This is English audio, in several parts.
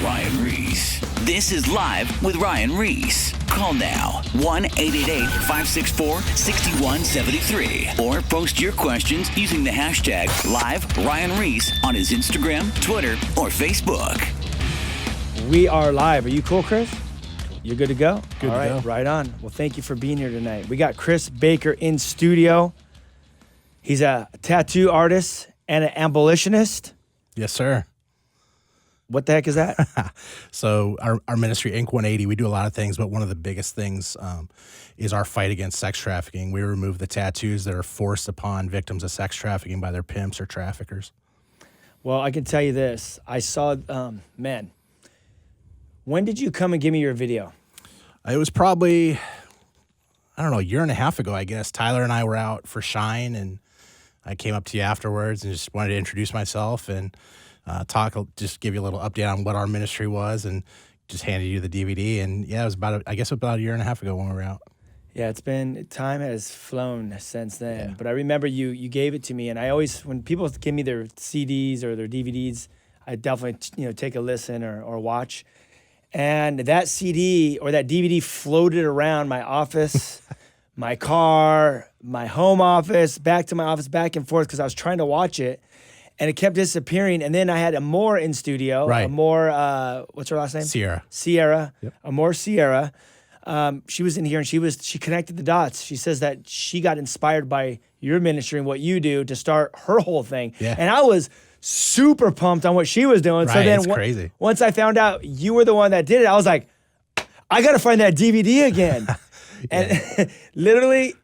Ryan Ries. This is Live with Ryan Ries. Call now 1-888-564-6173 or post your questions using the hashtag #LiveRyanReese on his Instagram, Twitter, or Facebook. We are live. Are you cool, Chris? You're good to go? Good All to right, go. right on. Well, thank you for being here tonight. We got Chris Baker in studio. He's a tattoo artist and an abolitionist. Yes, sir. What the heck is that? So our ministry, Inc. 180, we do a lot of things, but one of the biggest things is our fight against sex trafficking. We remove the tattoos that are forced upon victims of sex trafficking by their pimps or traffickers. Well, I can tell you this. I saw, man, when did you come and give me your video? It was probably, I don't know, a year and a half ago, I guess. Tyler and I were out for Shine, and I came up to you afterwards and just wanted to introduce myself and just give you a little update on what our ministry was, and just handed you the DVD. And yeah, it was about a year and a half ago when we were out. Yeah, time has flown since then. Yeah. But I remember you gave it to me, and I always, when people give me their CDs or their DVDs, I definitely take a listen or watch. And that CD or that DVD floated around my office, my car, my home office, back to my office, back and forth, because I was trying to watch it. And it kept disappearing. And then I had Amore in studio. Right. Amore, what's her last name? Sierra. Yep. Amore Sierra. She was in here and she connected the dots. She says that she got inspired by your ministry and what you do to start her whole thing. Yeah. And I was super pumped on what she was doing. Right, So then it's crazy. Once I found out you were the one that did it, I was like, I got to find that DVD again. And literally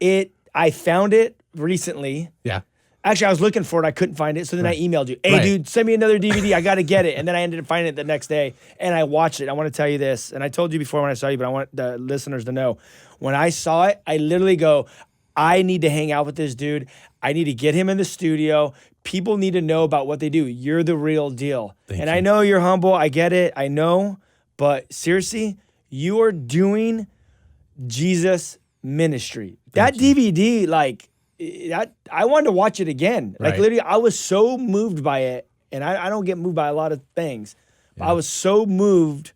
I found it recently. Yeah. Actually, I was looking for it. I couldn't find it. So then I emailed you. Hey, dude, send me another DVD. I got to get it. And then I ended up finding it the next day. And I watched it. I want to tell you this. And I told you before when I saw you, but I want the listeners to know. When I saw it, I literally go, I need to hang out with this dude. I need to get him in the studio. People need to know about what they do. You're the real deal. Thank you. I know you're humble. I get it. I know. But seriously, you are doing Jesus ministry. That DVD, I wanted to watch it again. Right. Like literally, I was so moved by it, and I don't get moved by a lot of things. But I was so moved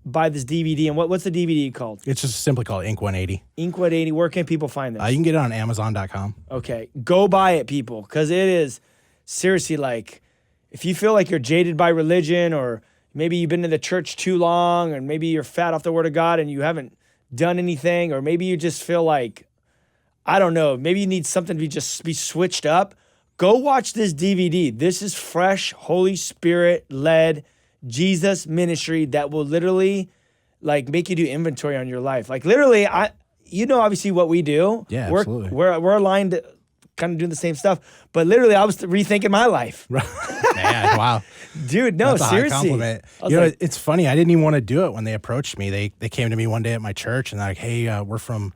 by this DVD. And what's the DVD called? It's just simply called Inc. 180. Inc. 180. Where can people find this? You can get it on Amazon.com. Okay, go buy it, people, because it is seriously if you feel like you're jaded by religion, or maybe you've been in the church too long, and maybe you're fat off the Word of God and you haven't done anything, or maybe you just feel like, I don't know, maybe you need something to be switched up. Go watch this DVD. This is fresh, Holy Spirit-led Jesus ministry that will literally make you do inventory on your life. Literally, obviously what we do. Yeah, we're, absolutely. We're aligned, kind of doing the same stuff. But literally, I was rethinking my life. Man, wow. Dude, no, That's a seriously. high compliment. I was It's funny. I didn't even want to do it when they approached me. They came to me one day at my church and they're like, hey, we're from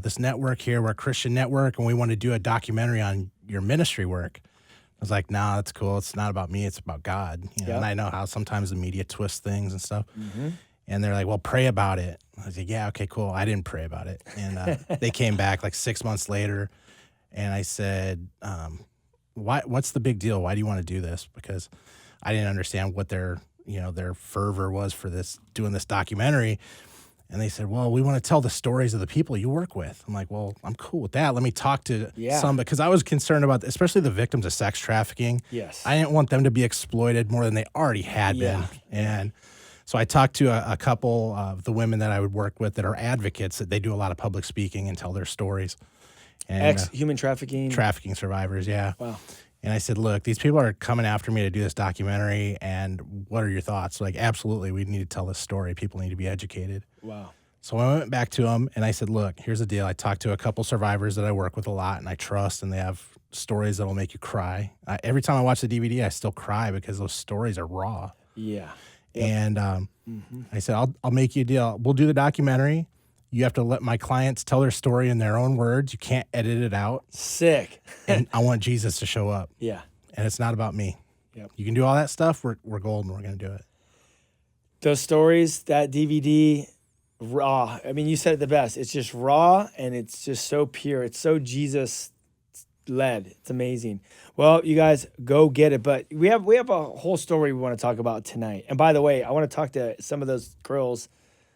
this network here. We're a Christian network, and we want to do a documentary on your ministry work. I was like, nah, that's cool. It's not about me. It's about God. Yep. And I know how sometimes the media twists things and stuff. Mm-hmm. And they're like, well, pray about it. I was like, yeah, okay, cool. I didn't pray about it. And they came back 6 months later, and I said, what's the big deal? Why do you want to do this? Because I didn't understand what their fervor was for doing this documentary. And they said, well, we want to tell the stories of the people you work with. I'm like, well, I'm cool with that. Let me talk to some, because I was concerned about, especially the victims of sex trafficking. Yes. I didn't want them to be exploited more than they already had been. And so I talked to a couple of the women that I would work with that are advocates, that they do a lot of public speaking and tell their stories. And Human trafficking. Trafficking survivors, yeah. Wow. And I said, look, these people are coming after me to do this documentary, and what are your thoughts? Absolutely, we need to tell this story. People need to be educated. Wow. So I went back to them, and I said, look, here's the deal. I talked to a couple survivors that I work with a lot, and I trust, and they have stories that will make you cry. Every time I watch the DVD, I still cry because those stories are raw. Yeah. Yep. And I said, I'll make you a deal. We'll do the documentary. You have to let my clients tell their story in their own words. You can't edit it out. Sick. And I want Jesus to show up. Yeah. And it's not about me. Yep. You can do all that stuff. We're golden. We're going to do it. Those stories, that DVD, raw. I mean, you said it the best. It's just raw, and it's just so pure. It's so Jesus led. It's amazing. Well, you guys go get it. But we have a whole story we want to talk about tonight. And by the way, I want to talk to some of those girls.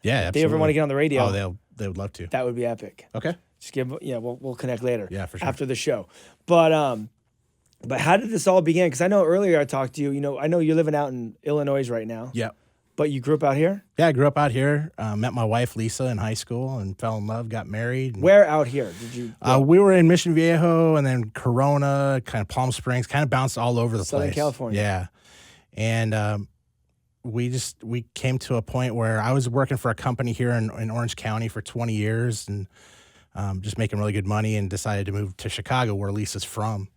Yeah, If they ever want to get on the radio, they would love to. that would be epic. Okay. Just we'll connect later. Yeah, for sure. After the show. But how did this all begin? Because I know earlier I talked to you. You know, I know you're living out in Illinois right now. Yeah. But you grew up out here? Yeah, I grew up out here. Met my wife Lisa in high school and fell in love. Got married. Where out here did you? We were in Mission Viejo and then Corona, kind of Palm Springs, kind of bounced all over the place. Southern California. Yeah, and we came to a point where I was working for a company here in Orange County for 20 years and just making really good money, and decided to move to Chicago, where Lisa's from.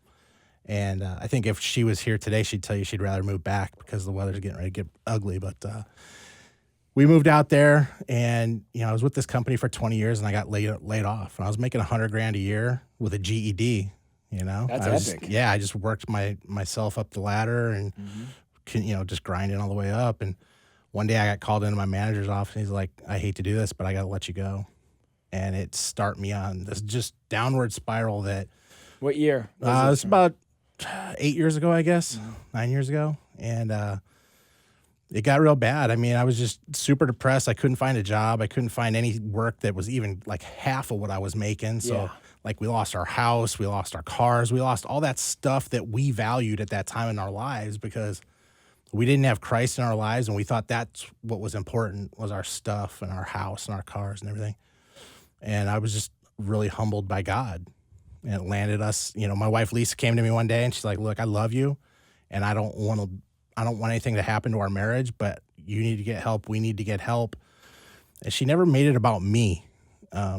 And I think if she was here today, she'd tell you she'd rather move back because the weather's getting ready to get ugly. But we moved out there, and I was with this company for 20 years, and I got laid off. And I was making $100,000 a year with a GED. That's epic. I just worked myself up the ladder and just grinding all the way up. And one day I got called into my manager's office, and he's like, "I hate to do this, but I got to let you go." And it started me on this just downward spiral that. What year? It's about 8 years ago, I guess, 9 years ago. And it got real bad. I mean, I was just super depressed. I couldn't find a job. I couldn't find any work that was even like half of what I was making. So we lost our house, we lost our cars, we lost all that stuff that we valued at that time in our lives because we didn't have Christ in our lives. And we thought that's what was important, was our stuff and our house and our cars and everything. And I was just really humbled by God. And it landed us, my wife Lisa came to me one day and she's like, "Look, I love you, and I don't want anything to happen to our marriage, but you need to get help. We need to get help." And she never made it about me,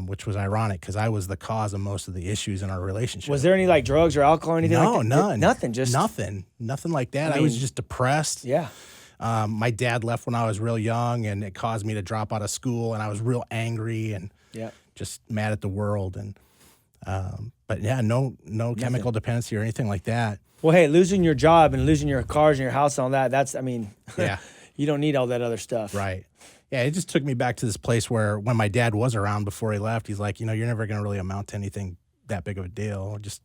which was ironic because I was the cause of most of the issues in our relationship. Was there any like drugs or alcohol or anything like that? None. Nothing, just nothing like that. I was just depressed. Yeah. My dad left when I was real young, and it caused me to drop out of school, and I was real angry and just mad at the world. And but yeah, no chemical dependency or anything like that. Well, hey, losing your job and losing your cars and your house and all that, Yeah. You don't need all that other stuff. Right. Yeah, it just took me back to this place where when my dad was around before he left, he's like, you're never going to really amount to anything that big of a deal. Just,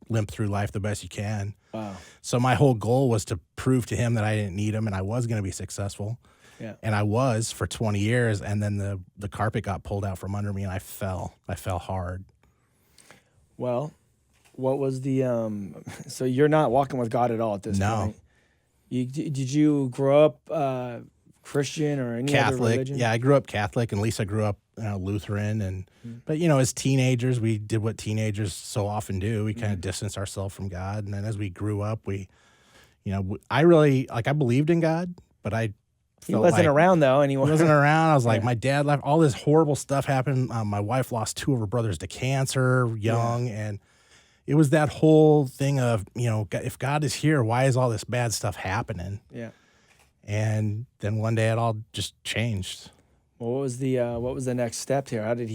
limp through life the best you can. Wow. So my whole goal was to prove to him that I didn't need him and I was going to be successful. Yeah. And I was for 20 years, and then the carpet got pulled out from under me and I fell. I fell hard. Well, what was the so you're not walking with God at all at this point? Did you grow up Christian or any Catholic? other religion? Yeah, I grew up Catholic, and Lisa grew up Lutheran. But as teenagers, we did what teenagers so often do. We kind of distanced ourselves from God, and then as we grew up, I really I believed in God, but He wasn't around though anymore. He wasn't around. I was like, my dad left. All this horrible stuff happened. My wife lost 2 of her brothers to cancer young. And it was that whole thing of, if God is here, why is all this bad stuff happening? Yeah. And then one day it all just changed. Well, what was the next step here? How did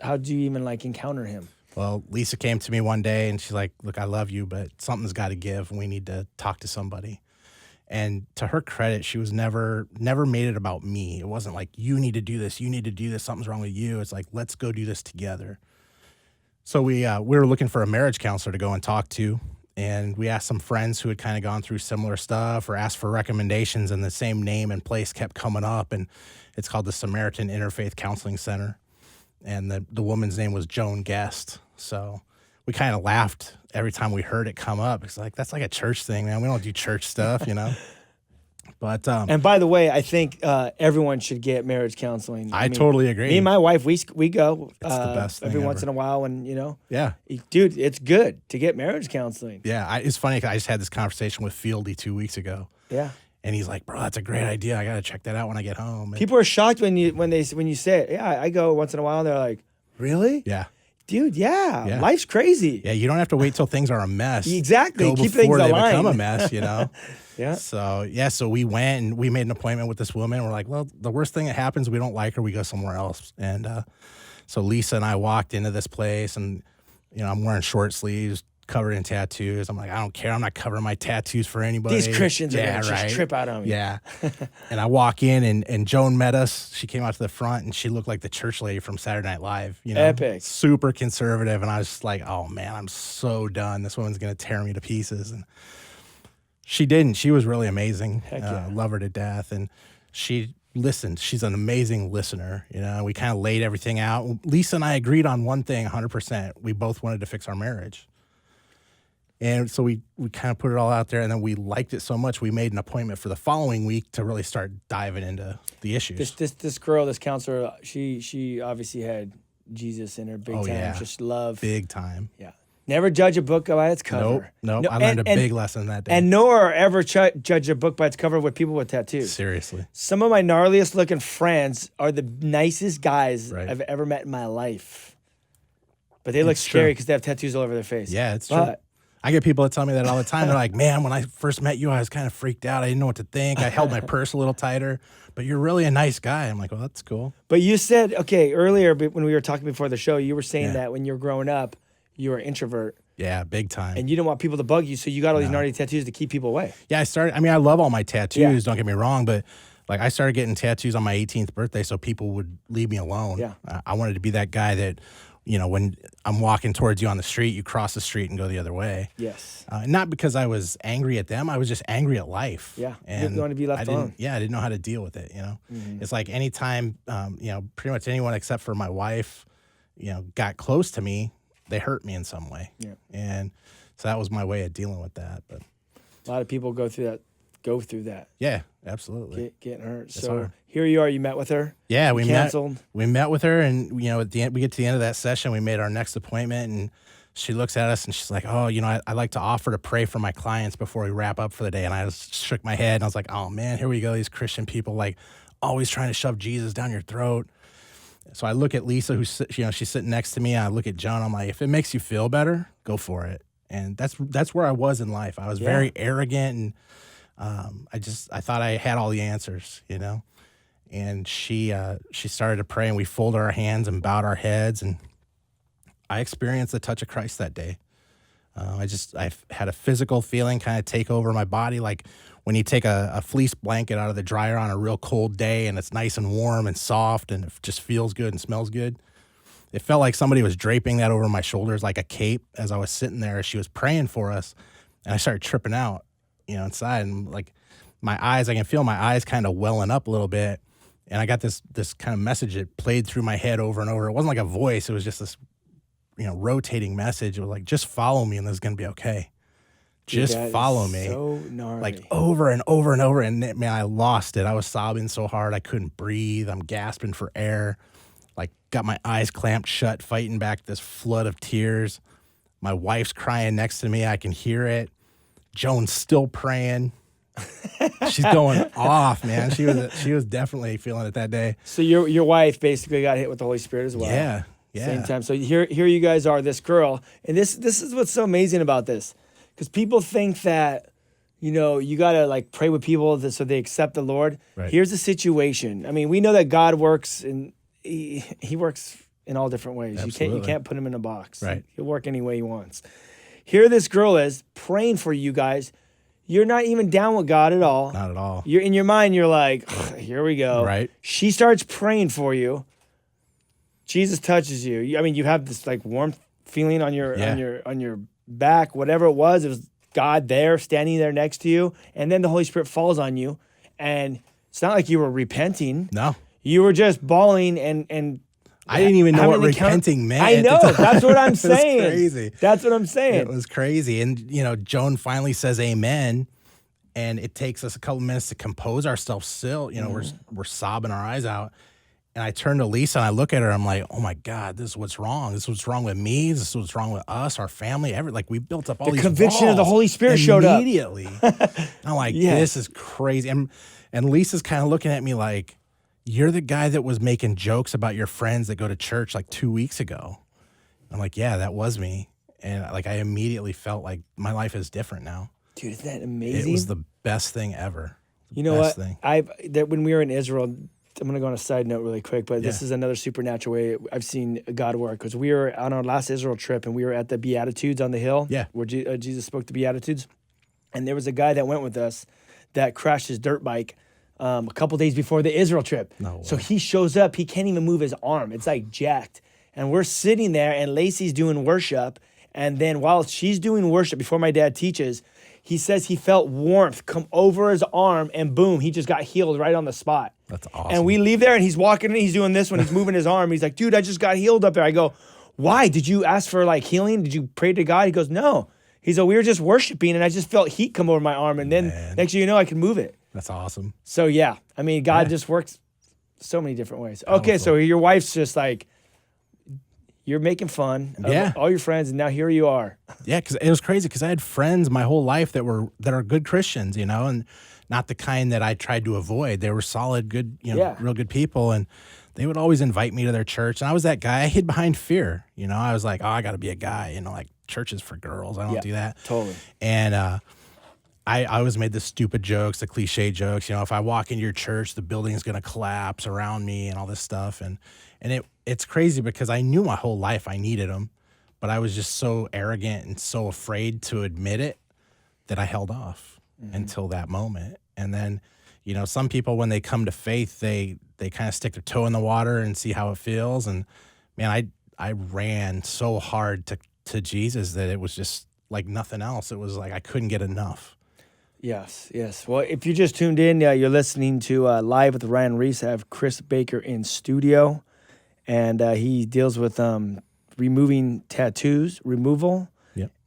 how did you even encounter him? Well, Lisa came to me one day and she's like, "Look, I love you, but something's got to give. We need to talk to somebody." And to her credit, she was never made it about me. It wasn't like, "You need to do this. You need to do this. Something's wrong with you." It's like, "Let's go do this together." So we were looking for a marriage counselor to go and talk to, and we asked some friends who had kind of gone through similar stuff or asked for recommendations, and the same name and place kept coming up, and it's called the Samaritan Interfaith Counseling Center, and the woman's name was Joan Guest. So we kind of laughed every time we heard it come up. It's like, that's like a church thing, man. We don't do church stuff, But and by the way, I think everyone should get marriage counseling. I totally agree. Me and my wife, we go. It's the best thing every ever. once in a while, when Yeah. dude, it's good to get marriage counseling. Yeah, it's funny. I just had this conversation with Fieldy 2 weeks ago. Yeah. And he's like, "Bro, that's a great idea. I got to check that out when I get home." And People are shocked when you say it. Yeah, I go once in a while. And they're like, "Really?" yeah. Dude, yeah. Life's crazy. Yeah, you don't have to wait till things are a mess. Exactly. Go Keep before things they aligned. become a mess, Yeah. So we went and we made an appointment with this woman. We're like, well, the worst thing that happens, we don't like her, we go somewhere else. And so Lisa and I walked into this place, and I'm wearing short sleeves, covered in tattoos. I'm like, I don't care. I'm not covering my tattoos for anybody. These Christians are going to right. just trip out on me. Yeah. And I walk in, and Joan met us. She came out to the front, and she looked like the church lady from Saturday Night Live. You know, Epic. Super conservative. And I was just like, oh, man, I'm so done. This woman's going to tear me to pieces. And she didn't. She was really amazing. Heck yeah. Love her to death. And she listened. She's an amazing listener. You know, we kind of laid everything out. Lisa and I agreed on one thing 100%. We both wanted to fix our marriage. And so we kind of put it all out there, and then we liked it so much we made an appointment for the following week to really start diving into the issues. This girl, this counselor, she obviously had Jesus in her big time. Yeah. Just love. Big time. Yeah. Never judge a book by its cover. Nope. I learned a big lesson that day. And nor ever judge a book by its cover with people with tattoos. Seriously. Some of my gnarliest looking friends are the nicest guys Right. I've ever met in my life. But they look scary because they have tattoos all over their face. Yeah, it's true. I get people that tell me that all the time. They're like, man, when I first met you, I was kind of freaked out. I didn't know what to think. I held my purse a little tighter, but you're really a nice guy. I'm like, well, that's cool. But you said, okay, earlier when we were talking before the show, you were saying that when you were growing up, you were an introvert. Yeah, big time. And you didn't want people to bug you, so you got all these gnarly tattoos to keep people away. Yeah, I love all my tattoos, don't get me wrong, but like I started getting tattoos on my 18th birthday so people would leave me alone. Yeah. I wanted to be that guy that, you know, when I'm walking towards you on the street, you cross the street and go the other way. Yes. Not because I was angry at them. I was just angry at life. Yeah. And you didn't want to be left alone. Yeah, I didn't know how to deal with it, you know. It's like anytime, you know, pretty much anyone except for my wife, you know, got close to me, they hurt me in some way. Yeah. And so that was my way of dealing with that. But a lot of people go through that. Yeah, absolutely. Getting hurt. It's So hard. here you are. You met with her. Yeah, we canceled. We met with her, and you know, at the end, we get to the end of that session. We made our next appointment, and she looks at us and she's like, "Oh, you know, I like to offer to pray for my clients before we wrap up for the day." And I just shook my head, and I was like, "Oh man, here we go. These Christian people like always trying to shove Jesus down your throat." So I look at Lisa, who's, you know, she's sitting next to me. And I look at Joan. I'm like, if it makes you feel better, go for it. And that's where I was in life. I was very arrogant, and I thought I had all the answers, you know. And she started to pray, and we folded our hands and bowed our heads, and I experienced the touch of Christ that day. I had a physical feeling kind of take over my body, like when you take a fleece blanket out of the dryer on a real cold day and it's nice and warm and soft and it just feels good and smells good. It felt like somebody was draping that over my shoulders like a cape as I was sitting there as she was praying for us. And I started tripping out, you know, inside, and like I can feel my eyes kind of welling up a little bit. And I got this kind of message that played through my head over and over. It wasn't like a voice. It was just this, you know, rotating message. It was like, just follow me and this is going to be okay. Just follow me. So gnarly. Like over and over and over. And man, I lost it. I was sobbing so hard I couldn't breathe. I'm gasping for air. Like got my eyes clamped shut, fighting back this flood of tears. My wife's crying next to me. I can hear it. Joan's still praying. She's going off, man. She was definitely feeling it that day. So your wife basically got hit with the Holy Spirit as well. Yeah. Same time. So here you guys are, this girl, and this is what's so amazing about this, because people think that, you know, you gotta like pray with people so they accept the Lord. Right. Here's the situation. I mean, we know that God works and he works in all different ways. Absolutely. You can't put him in a box. Right. He'll work any way he wants. Here this girl is praying for you guys. You're not even down with God at all. Not at all. You're in your mind, you're like, here we go. Right. She starts praying for you. Jesus touches you. I mean, you have this like warm feeling on your back, whatever it was God there, standing there next to you. And then the Holy Spirit falls on you. And it's not like you were repenting. No. You were just bawling and I didn't even know what repenting meant. I know. That's what I'm saying. It was crazy. That's what I'm saying. It was crazy. And, you know, Joan finally says amen. And it takes us a couple minutes to compose ourselves still. You know, we're sobbing our eyes out. And I turn to Lisa and I look at her. I'm like, oh my God, this is what's wrong. This is what's wrong with me. This is what's wrong with us, our family. Like we built up all these conviction of the walls Holy Spirit showed up immediately. I'm like, this is crazy. And Lisa's kind of looking at me like, you're the guy that was making jokes about your friends that go to church like 2 weeks ago. I'm like, yeah, that was me. And like I immediately felt like my life is different now. Dude, isn't that amazing? It was the best thing ever. You know what? When we were in Israel, I'm going to go on a side note really quick, but this is another supernatural way I've seen God work. Because we were on our last Israel trip, and we were at the Beatitudes on the hill, where Jesus spoke the Beatitudes. And there was a guy that went with us that crashed his dirt bike a couple days before the Israel trip. No way. So he shows up, he can't even move his arm. It's like jacked. And we're sitting there, and Lacey's doing worship. And then while she's doing worship, before my dad teaches, he says he felt warmth come over his arm, and boom, he just got healed right on the spot. That's awesome. And we leave there, and he's walking, and he's doing this when he's moving his arm. He's like, dude, I just got healed up there. I go, why? Did you ask for like healing? Did you pray to God? He goes, no. He's like, we were just worshiping, and I just felt heat come over my arm, and then next thing you know, I can move it. That's awesome. So yeah, I mean, God just works so many different ways. Okay, so your wife's just like, you're making fun of all your friends, and now here you are. Yeah, because it was crazy because I had friends my whole life that are good Christians, you know, and not the kind that I tried to avoid. They were solid, good, you know, real good people, and they would always invite me to their church. And I was that guy. I hid behind fear, you know. I was like, oh, I got to be a guy, you know, like church is for girls. I don't do that. Totally. And I always made the stupid jokes, the cliche jokes. You know, if I walk into your church, the building's going to collapse around me and all this stuff. And it's crazy because I knew my whole life I needed them, but I was just so arrogant and so afraid to admit it that I held off until that moment. And then, you know, some people, when they come to faith, they kind of stick their toe in the water and see how it feels. And man, I ran so hard to Jesus that it was just like nothing else. It was like I couldn't get enough. Yes. Well, if you just tuned in, you're listening to Live with Ryan Ries. I have Chris Baker in studio, and he deals with removing tattoos, removal,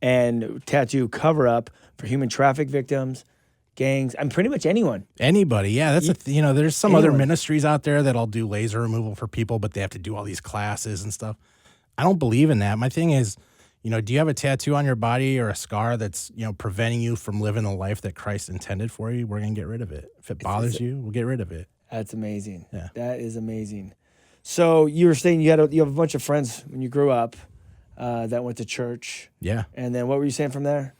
and tattoo cover-up for human traffic victims, gangs, and pretty much anyone. Anybody, yeah. That's you know, there's some other ministries out there that'll do laser removal for people, but they have to do all these classes and stuff. I don't believe in that. My thing is, you know, do you have a tattoo on your body or a scar that's, you know, preventing you from living the life that Christ intended for you? We're going to get rid of it. If it bothers you, we'll get rid of it. That's amazing. Yeah. That is amazing. So you were saying you have a bunch of friends when you grew up that went to church. Yeah. And then what were you saying from there?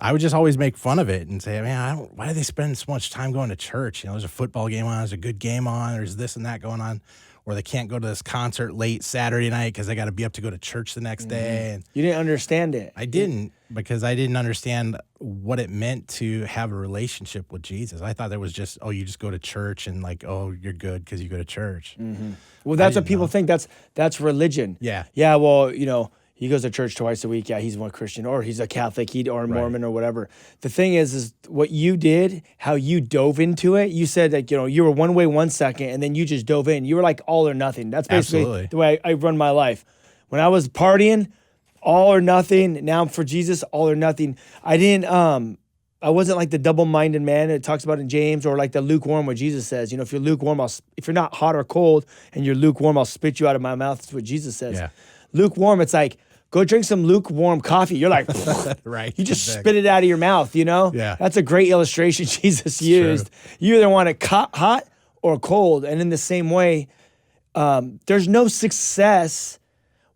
I would just always make fun of it and say, man, why do they spend so much time going to church? You know, there's a football game on, there's a good game on, there's this and that going on. Or they can't go to this concert late Saturday night because they got to be up to go to church the next day. And you didn't understand it. I didn't, because I didn't understand what it meant to have a relationship with Jesus. I thought there was just, oh, you just go to church and like, oh, you're good because you go to church. Well, that's what people think. That's religion. Yeah. Yeah, well, you know, he goes to church twice a week. Yeah, he's one Christian, or he's a Catholic, or a Mormon, or whatever. The thing is what you did, how you dove into it. You said that, you know, you were one way 1 second, and then you just dove in. You were like all or nothing. That's basically the way I run my life. When I was partying, all or nothing. Now I'm for Jesus, all or nothing. I wasn't like the double-minded man it talks about in James, or like the lukewarm, what Jesus says. You know, if you're lukewarm, if you're not hot or cold and you're lukewarm, I'll spit you out of my mouth. That's what Jesus says. Yeah. Lukewarm, it's like, go drink some lukewarm coffee. You're like, right. You just spit it out of your mouth, you know? Yeah. That's a great illustration Jesus used. True. You either want it hot or cold. And in the same way, there's no success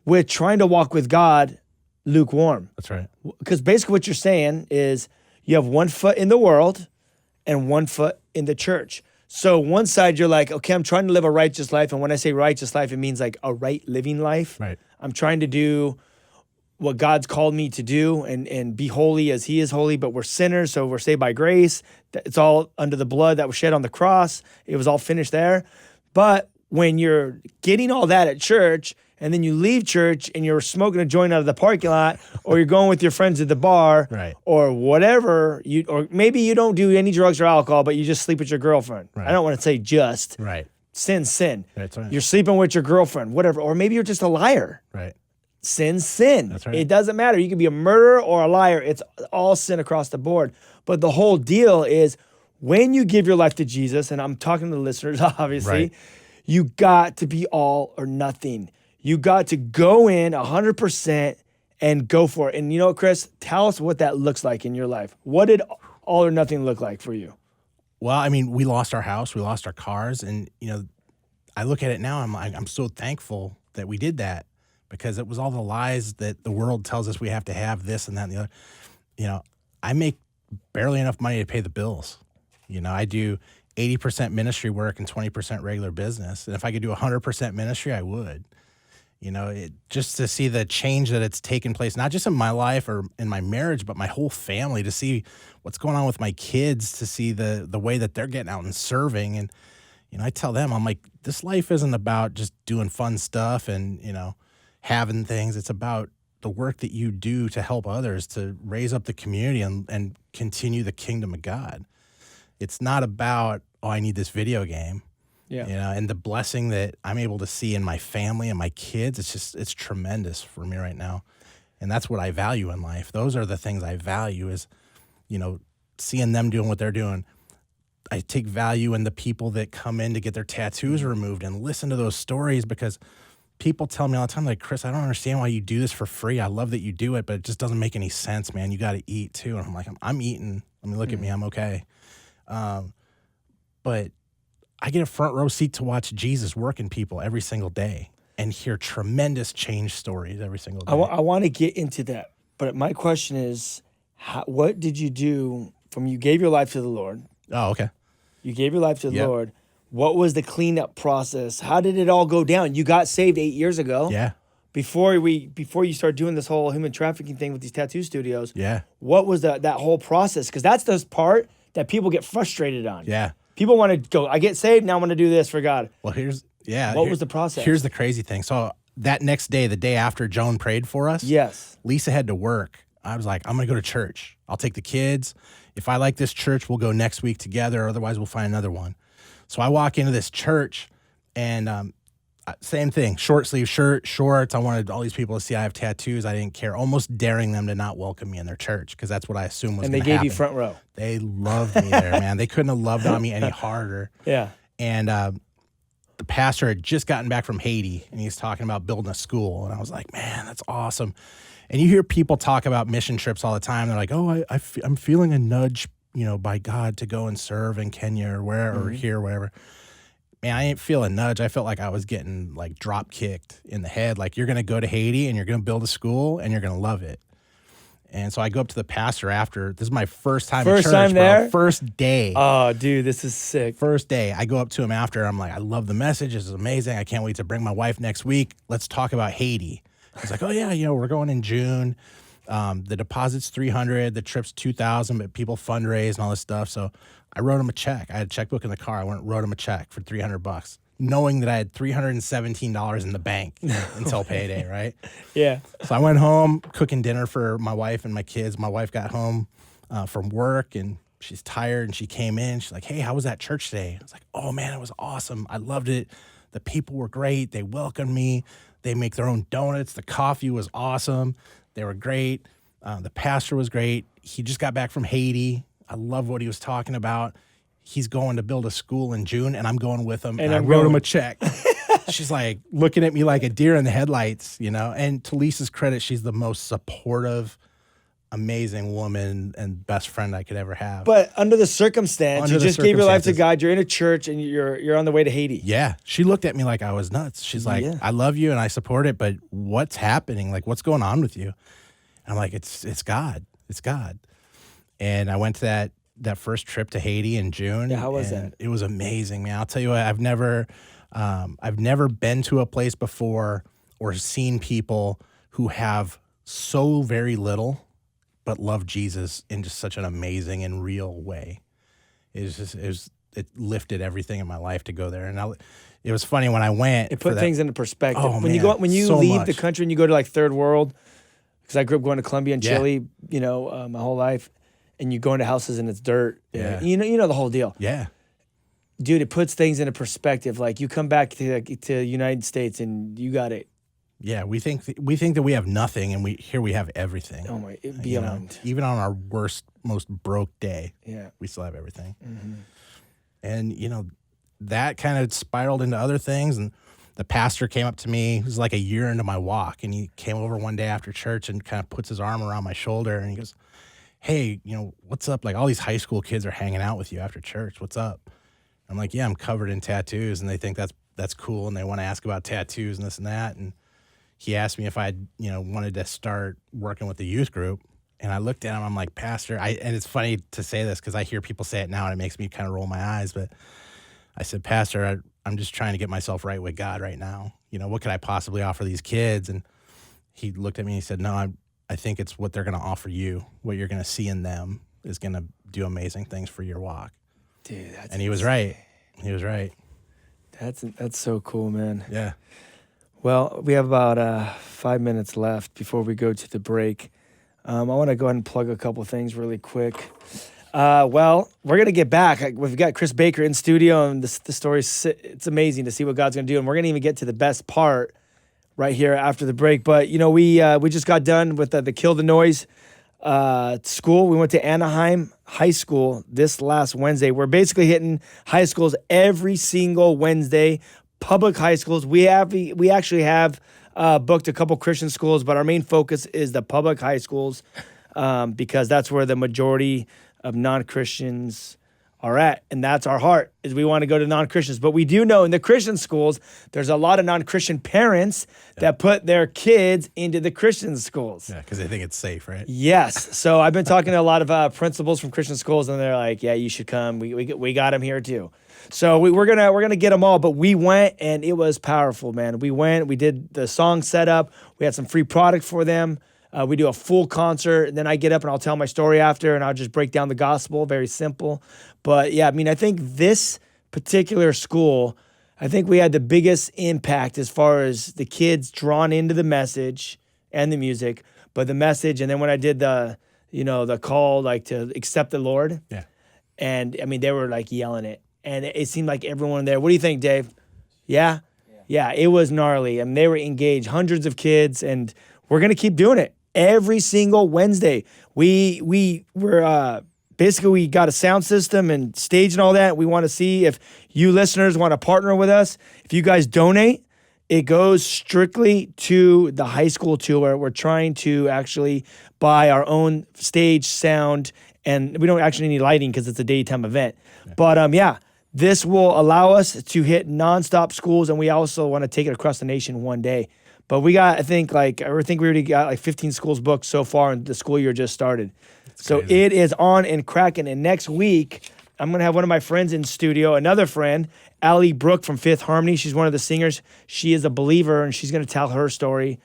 with trying to walk with God lukewarm. That's right. Because basically what you're saying is you have 1 foot in the world and 1 foot in the church. So one side, you're like, okay, I'm trying to live a righteous life. And when I say righteous life, it means like a right living life. Right. I'm trying to do what God's called me to do and be holy as he is holy, but we're sinners, so we're saved by grace. It's all under the blood that was shed on the cross. It was all finished there. But when you're getting all that at church, and then you leave church and you're smoking a joint out of the parking lot, or you're going with your friends at the bar, right, or whatever, or maybe you don't do any drugs or alcohol, but you just sleep with your girlfriend. Right. I don't want to say just. Right. Sin. That's right. You're sleeping with your girlfriend, whatever. Or maybe you're just a liar. Right. Sin. That's right. It doesn't matter. You can be a murderer or a liar. It's all sin across the board. But the whole deal is when you give your life to Jesus, and I'm talking to the listeners, obviously, right, you got to be all or nothing. You got to go in 100% and go for it. And you know what, Chris? Tell us what that looks like in your life. What did all or nothing look like for you? Well, I mean, we lost our house, we lost our cars, and you know, I look at it now. I'm so thankful that we did that, because it was all the lies that the world tells us we have to have this and that and the other. You know, I make barely enough money to pay the bills. You know, I do 80% ministry work and 20% regular business. And if I could do 100% ministry, I would. You know, just to see the change that it's taken place, not just in my life or in my marriage, but my whole family, to see what's going on with my kids, to see the way that they're getting out and serving. And, you know, I tell them, I'm like, this life isn't about just doing fun stuff and, you know, having things. It's about the work that you do to help others, to raise up the community and continue the kingdom of God. It's not about, oh, I need this video game. Yeah. You know, and the blessing that I'm able to see in my family and my kids, it's tremendous for me right now. And that's what I value in life. Those are the things I value is, you know, seeing them doing what they're doing. I take value in the people that come in to get their tattoos removed and listen to those stories, because people tell me all the time, like, Chris, I don't understand why you do this for free. I love that you do it, but it just doesn't make any sense, man. You got to eat too. And I'm like, I'm eating. I mean, look at me. I'm okay. But I get a front row seat to watch Jesus work in people every single day and hear tremendous change stories every single day. I want to get into that, but my question is, what did you do from you gave your life to the Lord? Oh, okay. You gave your life to the Lord. What was the cleanup process? How did it all go down? You got saved 8 years ago. Yeah. Before you start doing this whole human trafficking thing with these tattoo studios. Yeah. What was that whole process? Because that's the part that people get frustrated on. Yeah. People want to go, I get saved, now I want to do this for God. Well, what was the process? Here's the crazy thing. So that next day, the day after Joan prayed for us, yes, Lisa had to work. I was like, I'm going to go to church. I'll take the kids. If I like this church, we'll go next week together. Otherwise, we'll find another one. So I walk into this church and same thing, short sleeve shirt, shorts. I wanted all these people to see I have tattoos. I didn't care, almost daring them to not welcome me in their church because that's what I assumed was going to happen. And they gave you front row. They loved me there, man. They couldn't have loved on me any harder. Yeah. And the pastor had just gotten back from Haiti, and he's talking about building a school. And I was like, man, that's awesome. And you hear people talk about mission trips all the time. They're like, oh, I'm feeling a nudge, you know, by God to go and serve in Kenya or wherever, or here, wherever. Man, I ain't feel a nudge. I felt like I was getting like drop kicked in the head. Like, you're going to go to Haiti and you're going to build a school and you're going to love it. And so I go up to the pastor after. This is my first time in church, time there? bro. First day. Oh, dude, this is sick. First day. I go up to him after. I'm like, I love the message. This is amazing. I can't wait to bring my wife next week. Let's talk about Haiti. He's like, oh, yeah, you know, we're going in June. The deposit's $300. The trip's $2,000, but people fundraise and all this stuff. So I wrote him a check. I had a checkbook in the car. I went and wrote him a check for $300, knowing that I had $317 in the bank until payday, right? Yeah. So I went home cooking dinner for my wife and my kids. My wife got home from work and she's tired and she came in. She's like, hey, how was that church today? I was like, oh, man, it was awesome. I loved it. The people were great. They welcomed me. They make their own donuts. The coffee was awesome. They were great. The pastor was great. He just got back from Haiti. I love what he was talking about. He's going to build a school in June, and I'm going with him. And I wrote him a check. She's like looking at me like a deer in the headlights, you know. And to Lisa's credit, she's the most supportive, amazing woman and best friend I could ever have. But under the circumstance, you just gave your life to God. You're in a church, and you're on the way to Haiti. Yeah. She looked at me like I was nuts. She's like, I love you, and I support it, but what's happening? Like, what's going on with you? And I'm like, it's God. It's God. And I went to that first trip to Haiti in June. Yeah, how was that? It was amazing, man. I'll tell you what, I've never been to a place before or seen people who have so very little but love Jesus in just such an amazing and real way. It lifted everything in my life to go there. And it was funny when I went. It put things into perspective. Oh, when you so leave much. the country and you go to like third world, because I grew up going to Colombia and Chile, you know, my whole life, and you go into houses and it's dirt. Yeah. You know the whole deal. Yeah. Dude, it puts things into perspective. Like, you come back to the United States and you got it. Yeah, we think that we have nothing, and we have everything. Oh my, beyond. You know, even on our worst, most broke day, we still have everything. Mm-hmm. And you know, that kind of spiraled into other things. And the pastor came up to me. It was like a year into my walk, and he came over one day after church and kind of puts his arm around my shoulder, and he goes, "Hey, you know, what's up? Like, all these high school kids are hanging out with you after church. What's up?" I'm like, "Yeah, I'm covered in tattoos," and they think that's cool, and they want to ask about tattoos and this and that. And he asked me if I'd, you know, wanted to start working with the youth group. And I looked at him, I'm like, Pastor, and it's funny to say this because I hear people say it now and it makes me kind of roll my eyes. But I said, Pastor, I'm just trying to get myself right with God right now. What could I possibly offer these kids? And he looked at me and he said, no, I think it's what they're going to offer you. What you're going to see in them is going to do amazing things for your walk. Dude, that's and he was right. He was right. That's so cool, man. Yeah. Well, we have about 5 minutes left before we go to the break. I want to go ahead and plug a couple things really quick. Well, we're going to get back. We've got Chris Baker in studio, and the story's it's amazing to see what God's going to do. And we're going to even get to the best part right here after the break. But, we just got done with the Kill the Noise school. We went to Anaheim High School this last Wednesday. We're basically hitting high schools every single Wednesday, public high schools. We actually have booked a couple Christian schools, but our main focus is the public high schools because that's where the majority of non-Christians are at, and that's our heart, is we want to go to non-Christians. But we do know in the Christian schools, there's a lot of non-Christian parents that put their kids into the Christian schools. Yeah, because they think it's safe, right? Yes. So I've been talking to a lot of principals from Christian schools, and they're like, yeah, you should come. We got them here too. So we're gonna get them all, but we went, and it was powerful, man. We went, we did the song setup, we had some free product for them. We do a full concert, and then I get up and I'll tell my story after, and I'll just break down the gospel. Very simple. But yeah, I think this particular school, I think we had the biggest impact as far as the kids drawn into the message and the music, but the message. And then when I did the call, like to accept the Lord. Yeah. And they were like yelling it, and it seemed like everyone there. What do you think, Dave? Yeah. Yeah. It was gnarly. They were engaged, hundreds of kids, and we're going to keep doing it. Every single Wednesday, we got a sound system and stage and all that. We want to see if you listeners want to partner with us. If you guys donate, it goes strictly to the high school too, where we're trying to actually buy our own stage sound, and we don't actually need lighting because it's a daytime event. Yeah. But this will allow us to hit nonstop schools, and we also want to take it across the nation one day. But we got, I think we already got like 15 schools booked so far, and the school year just started. That's so crazy. It is on and cracking. And next week, I'm going to have one of my friends in studio, another friend, Allie Brooke from Fifth Harmony. She's one of the singers. She is a believer, and she's going to tell her story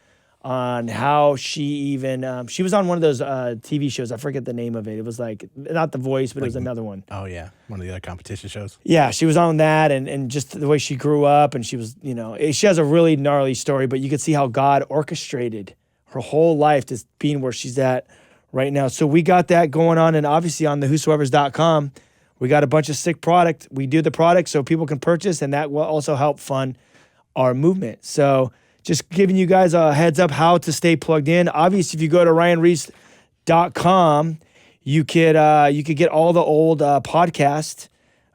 on how she even, she was on one of those TV shows. I forget the name of it. It was like, not The Voice, but it was another one. Oh, yeah. One of the other competition shows. Yeah, she was on that, and just the way she grew up, and she was, she has a really gnarly story, but you could see how God orchestrated her whole life to being where she's at right now. So we got that going on, and obviously on the whosoevers.com, we got a bunch of sick product. We do the product so people can purchase, and that will also help fund our movement. So just giving you guys a heads up how to stay plugged in. Obviously, if you go to ryanries.com, you could get all the old podcasts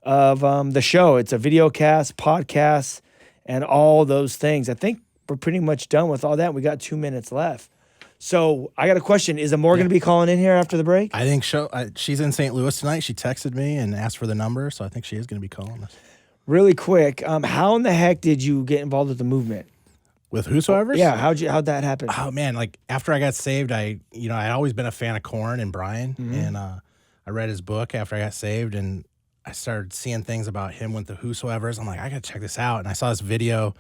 of the show. It's a video cast, podcast, and all those things. I think we're pretty much done with all that. We got 2 minutes left. So I got a question. Is Amor going to be calling in here after the break? I think so. She's in St. Louis tonight. She texted me and asked for the number, so I think she is going to be calling us. Really quick, how in the heck did you get involved with the movement? With Whosoever's? Yeah, how'd that happen? Oh man, like after I got saved, I'd always been a fan of Korn and Brian, and I read his book after I got saved, and I started seeing things about him with the Whosoever's. I'm like, I gotta check this out, and I saw this video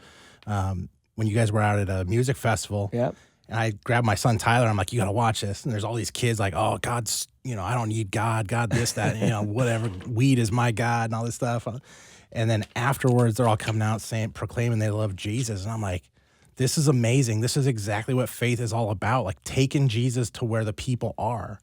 when you guys were out at a music festival. Yep. And I grabbed my son Tyler. I'm like, you gotta watch this. And there's all these kids like, oh, God's, I don't need God, this, that, whatever. Weed is my God, and all this stuff. And then afterwards, they're all coming out proclaiming they love Jesus, and I'm like, this is amazing. This is exactly what faith is all about, like taking Jesus to where the people are.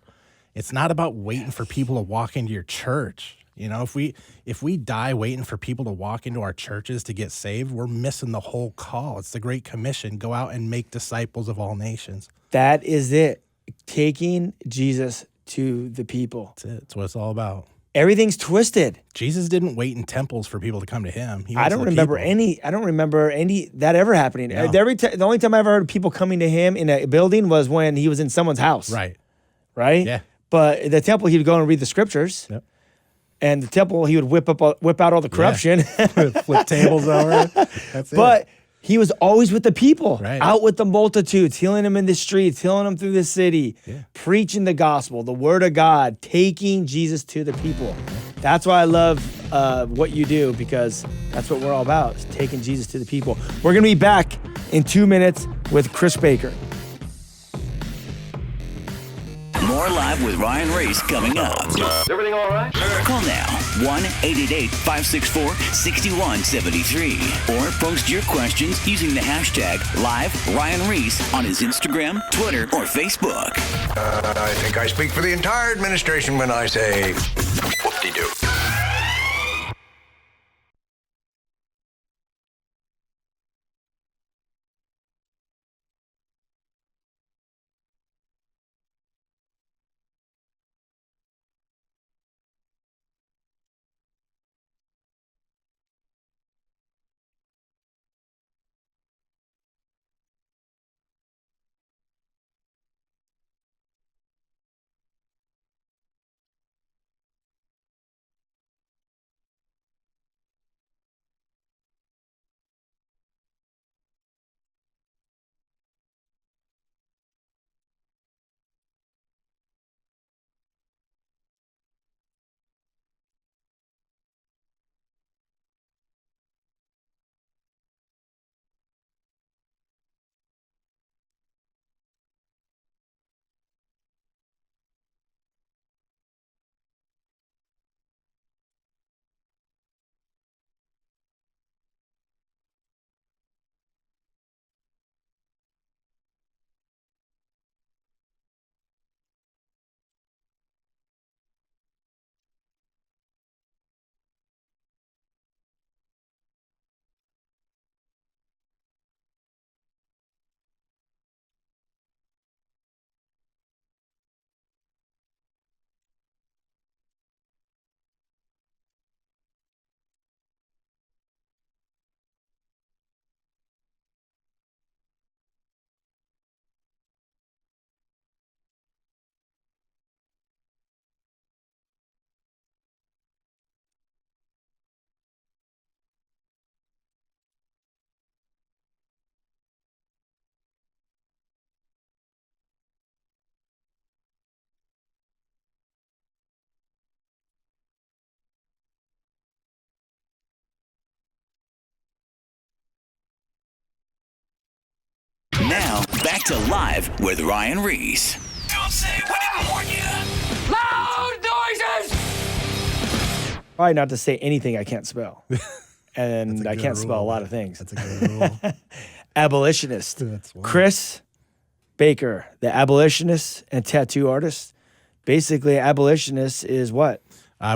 It's not about waiting for people to walk into your church. If we die waiting for people to walk into our churches to get saved, we're missing the whole call. It's the Great Commission. Go out and make disciples of all nations. That is it. Taking Jesus to the people. That's it. That's what it's all about. Everything's twisted. Jesus didn't wait in temples for people to come to him. I don't remember any that ever happening. No. The only time I ever heard people coming to him in a building was when he was in someone's house. Right? Yeah. But the temple, he would go and read the scriptures. Yep. And the temple, he would whip out all the corruption. Yeah. Flip tables over. That's it. But He was always with the people, Right. out with the multitudes, healing them in the streets, healing them through the city, preaching the gospel, the word of God, taking Jesus to the people. That's why I love what you do, because that's what we're all about, is taking Jesus to the people. We're going to be back in 2 minutes with Chris Baker. More Live with Ryan Ries coming up. Is everything all right? Call now, 1-888-564-6173. Or post your questions using the hashtag #LiveRyanReese on his Instagram, Twitter, or Facebook. I think I speak for the entire administration when I say whoop-de-doo. Now, back to Live with Ryan Ries. Don't say we didn't warn you. Loud noises! Probably not to say anything I can't spell. And I can't spell a rule, lot man. of things. That's a good rule. Abolitionist. That's one. Chris Baker, the abolitionist and tattoo artist. Basically, abolitionist is what?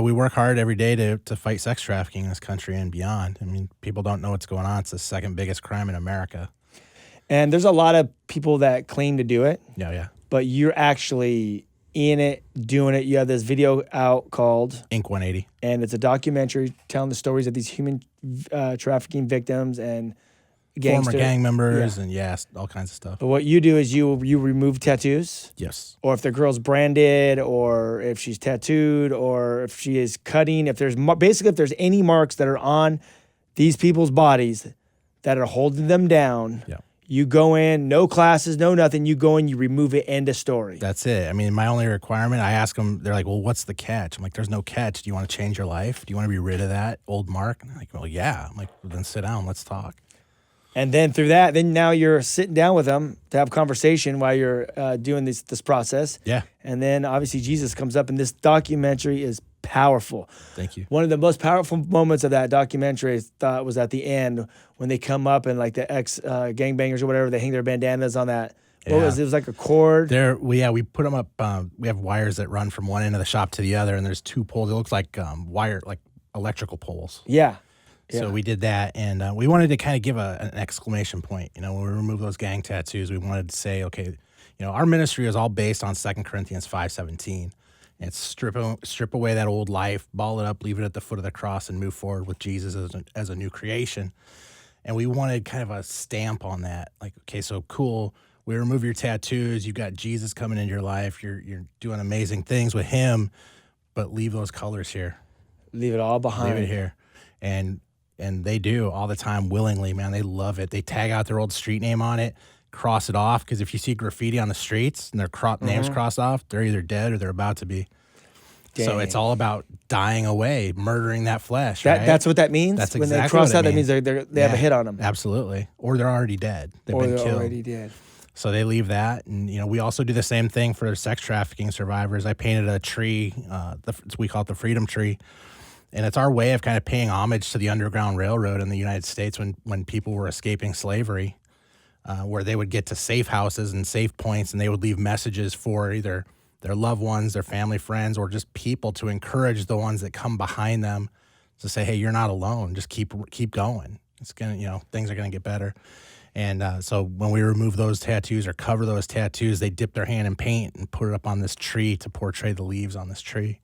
We work hard every day to fight sex trafficking in this country and beyond. I mean, people don't know what's going on. It's the second biggest crime in America. And there's a lot of people that claim to do it, Yeah. but you're actually in it, doing it. You have this video out called Inc. 180. and it's a documentary telling the stories of these human trafficking victims and Former gang members Yeah. and yes, all kinds of stuff. But what you do is you remove tattoos, Yes. or if the girl's branded, or if she's tattooed, or if she is cutting. If there's basically if there's any marks that are on these people's bodies that are holding them down. Yeah. You go in, no classes, no nothing. You go in, you remove it, end of story. That's it. I mean, my only requirement, I ask them, they're like, well, what's the catch? I'm like, there's no catch. Do you want to change your life? Do you want to be rid of that old mark? And they're like, well, yeah. I'm like, well, then sit down. Let's talk. And then through that, then now you're sitting down with them to have conversation while you're doing this process. Yeah. And then obviously Jesus comes up, and this documentary is powerful. Thank you. One of the most powerful moments of that documentary I thought was at the end when they come up and like the ex gangbangers or whatever, they hang their bandanas on that. What was it? It was like a cord. We put them up. We have wires that run from one end of the shop to the other, and there's two poles. It looks like like electrical poles. Yeah. So we did that, and we wanted to kind of give an exclamation point. You know, when we remove those gang tattoos, we wanted to say, okay, you know, our ministry is all based on 2 Corinthians 5:17. It's strip away that old life, ball it up, leave it at the foot of the cross, and move forward with Jesus as a new creation. And we wanted kind of a stamp on that. Like, okay, so cool. We remove your tattoos. You got Jesus coming into your life. You're doing amazing things with him, but leave those colors here. Leave it all behind. Leave it here. And And they do all the time willingly, man. They love it. They tag out their old street name on it, cross it off, because if you see graffiti on the streets and their names crossed off, they're either dead or they're about to be. Dang. So it's all about dying away, murdering that flesh, right? That's what that means? That's when exactly they cross what it out, that means. means they have a hit on them. Absolutely. Or they're already dead. They've been killed. Already dead. So they leave that. And, we also do the same thing for sex trafficking survivors. I painted a tree, we call it the Freedom Tree. And it's our way of kind of paying homage to the Underground Railroad in the United States when people were escaping slavery, where they would get to safe houses and safe points, and they would leave messages for either their loved ones, their family, friends, or just people to encourage the ones that come behind them to say, hey, you're not alone. Just keep going. It's going to, things are going to get better. And so when we remove those tattoos or cover those tattoos, they dip their hand in paint and put it up on this tree to portray the leaves on this tree.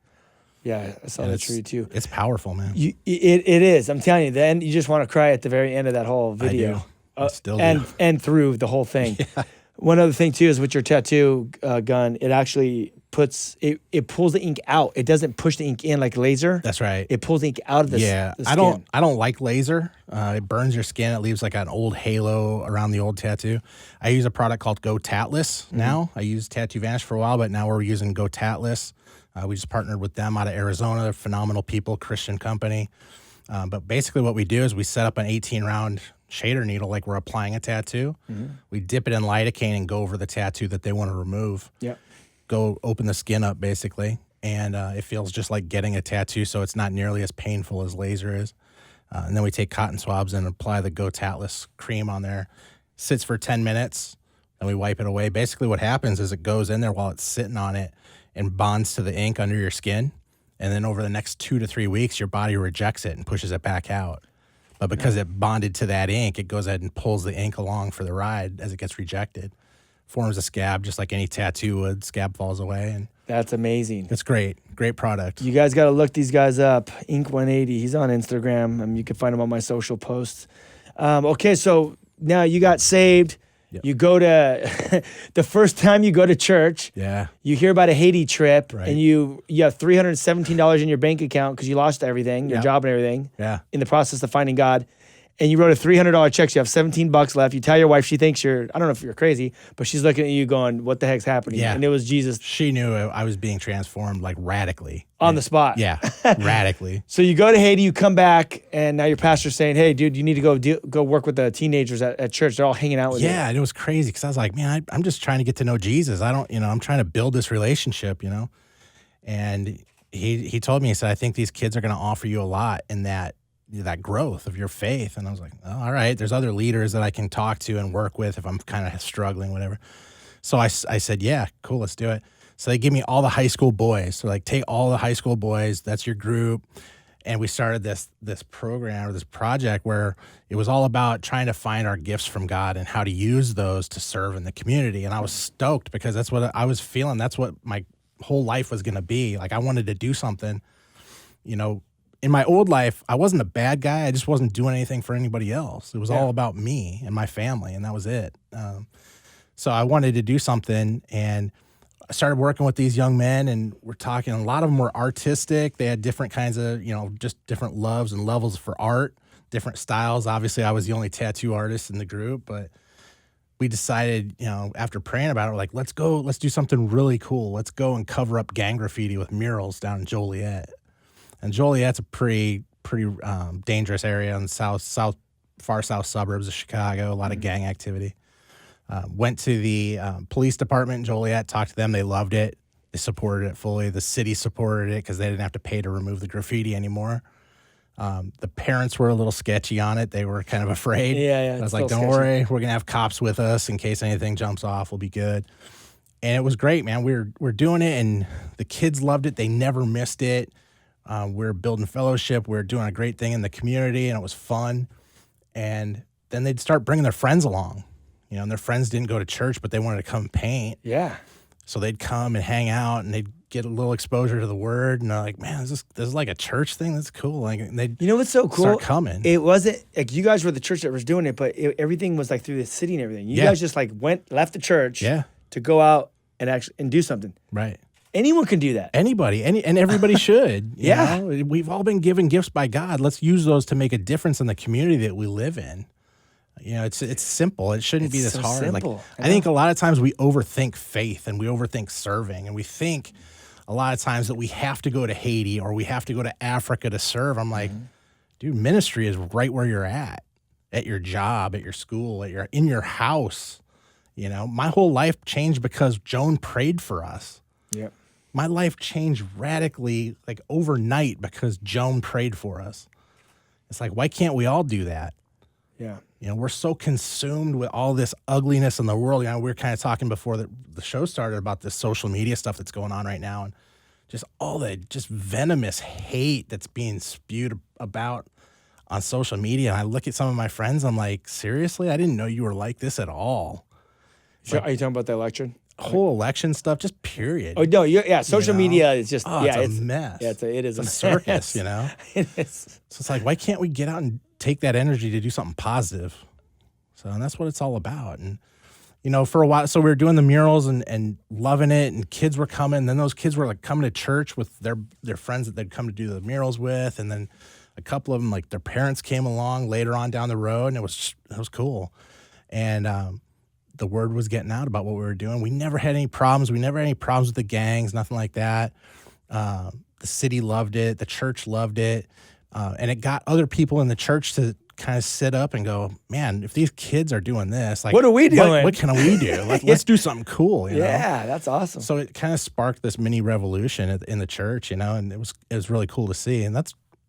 Yeah, I saw the tree too. It's powerful, man. It is. I'm telling you, then you just want to cry at the very end of that whole video. I still do. And through the whole thing. Yeah. One other thing too is with your tattoo gun, it actually it pulls the ink out. It doesn't push the ink in like laser. That's right. It pulls the ink out of the the skin. I don't like laser. It burns your skin. It leaves like an old halo around the old tattoo. I use a product called Go Tatless now. I used Tattoo Vanish for a while, but now we're using Go Tatless. We just partnered with them out of Arizona. They're phenomenal people, Christian company. But basically what we do is we set up an 18-round shader needle like we're applying a tattoo. We dip it in lidocaine and go over the tattoo that they want to remove. Yeah. Go open the skin up, basically. And it feels just like getting a tattoo, so it's not nearly as painful as laser is. And then we take cotton swabs and apply the Go Tatless cream on there. Sits for 10 minutes, and we wipe it away. Basically what happens is it goes in there while it's sitting on it and bonds to the ink under your skin. And then over the next 2 to 3 weeks, your body rejects it and pushes it back out. But because it bonded to that ink, it goes ahead and pulls the ink along for the ride as it gets rejected. Forms a scab just like any tattoo would. Scab falls away. And that's amazing. It's great. Great product. You guys got to look these guys up. Ink 180. He's on Instagram. You can find him on my social posts. Okay, so now you got saved. Yep. You go to the first time you go to church. Yeah. You hear about a Haiti trip, right. and you have $317 in your bank account because you lost everything, your job and everything. Yeah. In the process of finding God, and you wrote a $300 check. So you have $17 left. You tell your wife, she thinks I don't know if you're crazy, but she's looking at you going, "What the heck's happening?" Yeah. And it was Jesus. She knew I was being transformed like radically on the spot. Yeah, radically. So you go to Haiti, you come back, and now your pastor's saying, "Hey, dude, you need to go work with the teenagers at church. They're all hanging out with you." Yeah, and it was crazy because I was like, man, I'm just trying to get to know Jesus. I'm trying to build this relationship, And he told me, he said, I think these kids are going to offer you a lot in that growth of your faith. And I was like, oh, all right, there's other leaders that I can talk to and work with if I'm kind of struggling, whatever. So I said, yeah, cool, let's do it. So they give me all the high school boys. So take all the high school boys, that's your group. And we started this program or this project where it was all about trying to find our gifts from God and how to use those to serve in the community. And I was stoked because that's what I was feeling. That's what my whole life was going to be. Like I wanted to do something, in my old life, I wasn't a bad guy. I just wasn't doing anything for anybody else. It was all about me and my family, and that was it. So I wanted to do something, and I started working with these young men, and we're talking. A lot of them were artistic. They had different kinds of, just different loves and levels for art, different styles. Obviously, I was the only tattoo artist in the group, but we decided, after praying about it, we're like, let's do something really cool. Let's go and cover up gang graffiti with murals down in Joliet. And Joliet's a pretty dangerous area in the far south suburbs of Chicago. A lot of gang activity. Went to the police department in Joliet, talked to them. They loved it. They supported it fully. The city supported it because they didn't have to pay to remove the graffiti anymore. The parents were a little sketchy on it. They were kind of afraid. Yeah. I was like, don't worry, we're gonna have cops with us in case anything jumps off. We'll be good. And it was great, man. We're doing it, and the kids loved it. They never missed it. We're building fellowship. We're doing a great thing in the community, and it was fun. And then they'd start bringing their friends along, and their friends didn't go to church, but they wanted to come paint. Yeah. So they'd come and hang out, and they'd get a little exposure to the word, and they're like, man, this is like a church thing? That's cool. Like, what's so cool? Start coming. It wasn't like you guys were the church that was doing it, but everything was like through the city and everything. You guys just left the church to go out and actually do something. Right. Anyone can do that. Anybody, and everybody should. You Yeah. know? We've all been given gifts by God. Let's use those to make a difference in the community that we live in. You know, it's simple. It shouldn't be It's this so hard. simple. Like I I think know. a lot of times we overthink faith and we overthink serving, and we think a lot of times that we have to go to Haiti or we have to go to Africa to serve. I'm like, dude, ministry is right where you're at your job, at your school, in your house. You know, my whole life changed because Joan prayed for us. Yep. My life changed radically, like overnight, because Joan prayed for us. It's like, why can't we all do that? Yeah. You know, we're so consumed with all this ugliness in the world. You know, we were kind of talking before the show started about this social media stuff that's going on right now, and just all the just venomous hate that's being spewed about on social media. And I look at some of my friends, I'm like, seriously? I didn't know you were like this at all. So, are you talking about the election? Whole election stuff, just period. Oh no, yeah. Social know? media is just It's a mess. Yeah, it is It's a circus, you know? It is. So it's like, why can't we get out and take that energy to do something positive? So, and that's what it's all about. And, you know, for a while, so we were doing the murals and loving it, and kids were coming. And then those kids were like coming to church with their friends that they'd come to do the murals with. And then a couple of them, like their parents came along later on down the road, and it was cool. And, the word was getting out about what we were doing. We never had any problems. We never had any problems with the gangs, nothing like that. The city loved it. The church loved it. And it got other people in the church to kind of sit up and go, man, if these kids are doing this, like, what are we doing? What can we do? Let's do something cool, you know? Yeah, that's awesome. So it kind of sparked this mini revolution in the church, you know, and it was really cool to see. And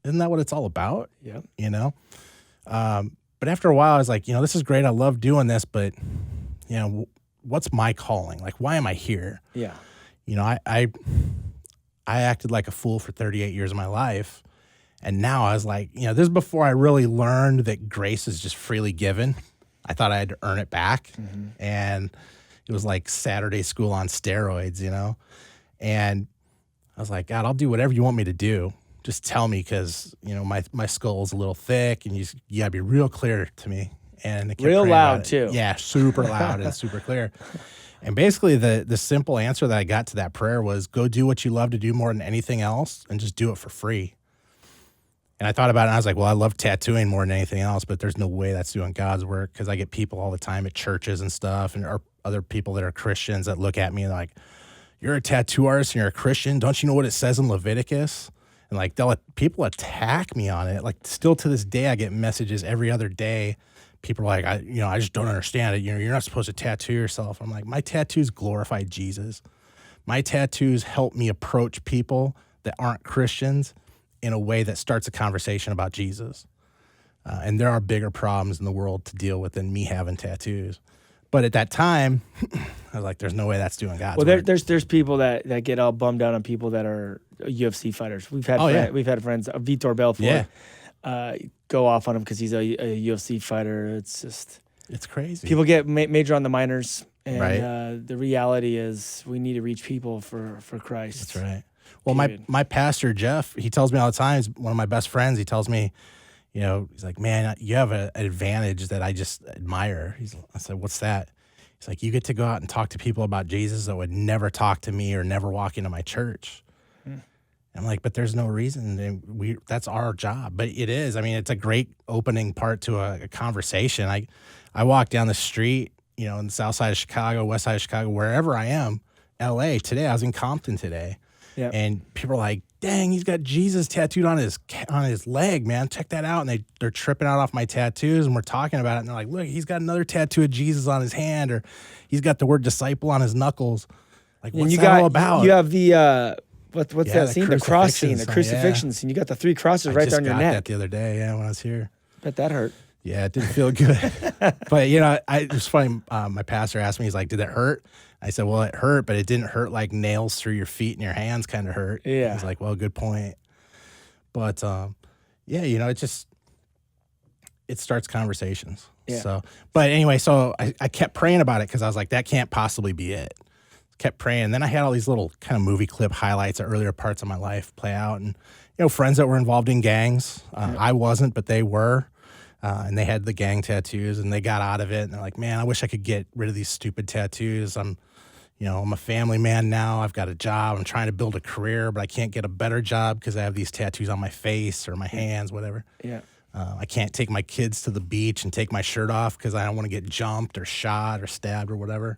isn't that what it's all about? Yeah. You know? But after a while, I was like, you know, this is great. I love doing this, but you know, what's my calling? Like, why am I here? Yeah. You know, I acted like a fool for 38 years of my life. And now I was like, you know, this is before I really learned that grace is just freely given. I thought I had to earn it back. Mm-hmm. And it was like Saturday school on steroids, you know? And I was like, God, I'll do whatever you want me to do. Just tell me, because, you know, my skull's a little thick, and you gotta be real clear to me. And it kept real praying loud about it. too. Yeah, super loud and super clear. And basically the simple answer that I got to that prayer was, go do what you love to do more than anything else, and just do it for free. And I thought about it, and I was like, well, I love tattooing more than anything else, but there's no way that's doing God's work, because I get people all the time at churches and stuff, and or other people that are Christians that look at me and like, you're a tattoo artist and you're a Christian. Don't you know what it says in Leviticus? And like, people attack me on it. Like, still to this day, I get messages every other day. People are like, I just don't understand it. You know, you're not supposed to tattoo yourself. I'm like, my tattoos glorify Jesus. My tattoos help me approach people that aren't Christians in a way that starts a conversation about Jesus. And there are bigger problems in the world to deal with than me having tattoos. But at that time, I was like, there's no way that's doing God's work. There's people that get all bummed out on people that are UFC fighters. We've had friends, Vitor Belfort, go off on him because he's a UFC fighter. It's crazy. People get major on the minors, and right. The reality is we need to reach people for Christ. That's right. Well, my pastor, Jeff, he tells me all the time, he's one of my best friends, he tells me, you know, he's like, man, you have an advantage that I just admire. I said, what's that? He's like, you get to go out and talk to people about Jesus that would never talk to me or never walk into my church. I'm like, but there's no reason. That's our job. But it is. I mean, it's a great opening part to a conversation. I walk down the street, you know, in the south side of Chicago, west side of Chicago, wherever I am, LA. Today, I was in Compton today. Yep. And people are like, dang, he's got Jesus tattooed on his leg, man. Check that out. And they're tripping out off my tattoos, and we're talking about it. And they're like, look, he's got another tattoo of Jesus on his hand, or he's got the word disciple on his knuckles. Like, what's that all about? You have the... What's that scene? The cross scene, the crucifixion scene. You got the 3 crosses right on your neck. I just got that the other day, when I was here. Bet that hurt. Yeah, it didn't feel good. But, you know, it was funny. My pastor asked me, he's like, did it hurt? I said, well, it hurt, but it didn't hurt like nails through your feet and your hands kind of hurt. Yeah. He's like, well, good point. But, yeah, you know, it starts conversations. Yeah. So, but anyway, so I kept praying about it because I was like, that can't possibly be it. Kept praying. Then I had all these little kind of movie clip highlights of earlier parts of my life play out, and, you know, friends that were involved in gangs. I wasn't, but they were. And they had the gang tattoos, and they got out of it. And they're like, man, I wish I could get rid of these stupid tattoos. I'm, I'm a family man now. I've got a job. I'm trying to build a career, but I can't get a better job because I have these tattoos on my face or my hands, whatever. Yeah. I can't take my kids to the beach and take my shirt off because I don't want to get jumped or shot or stabbed or whatever.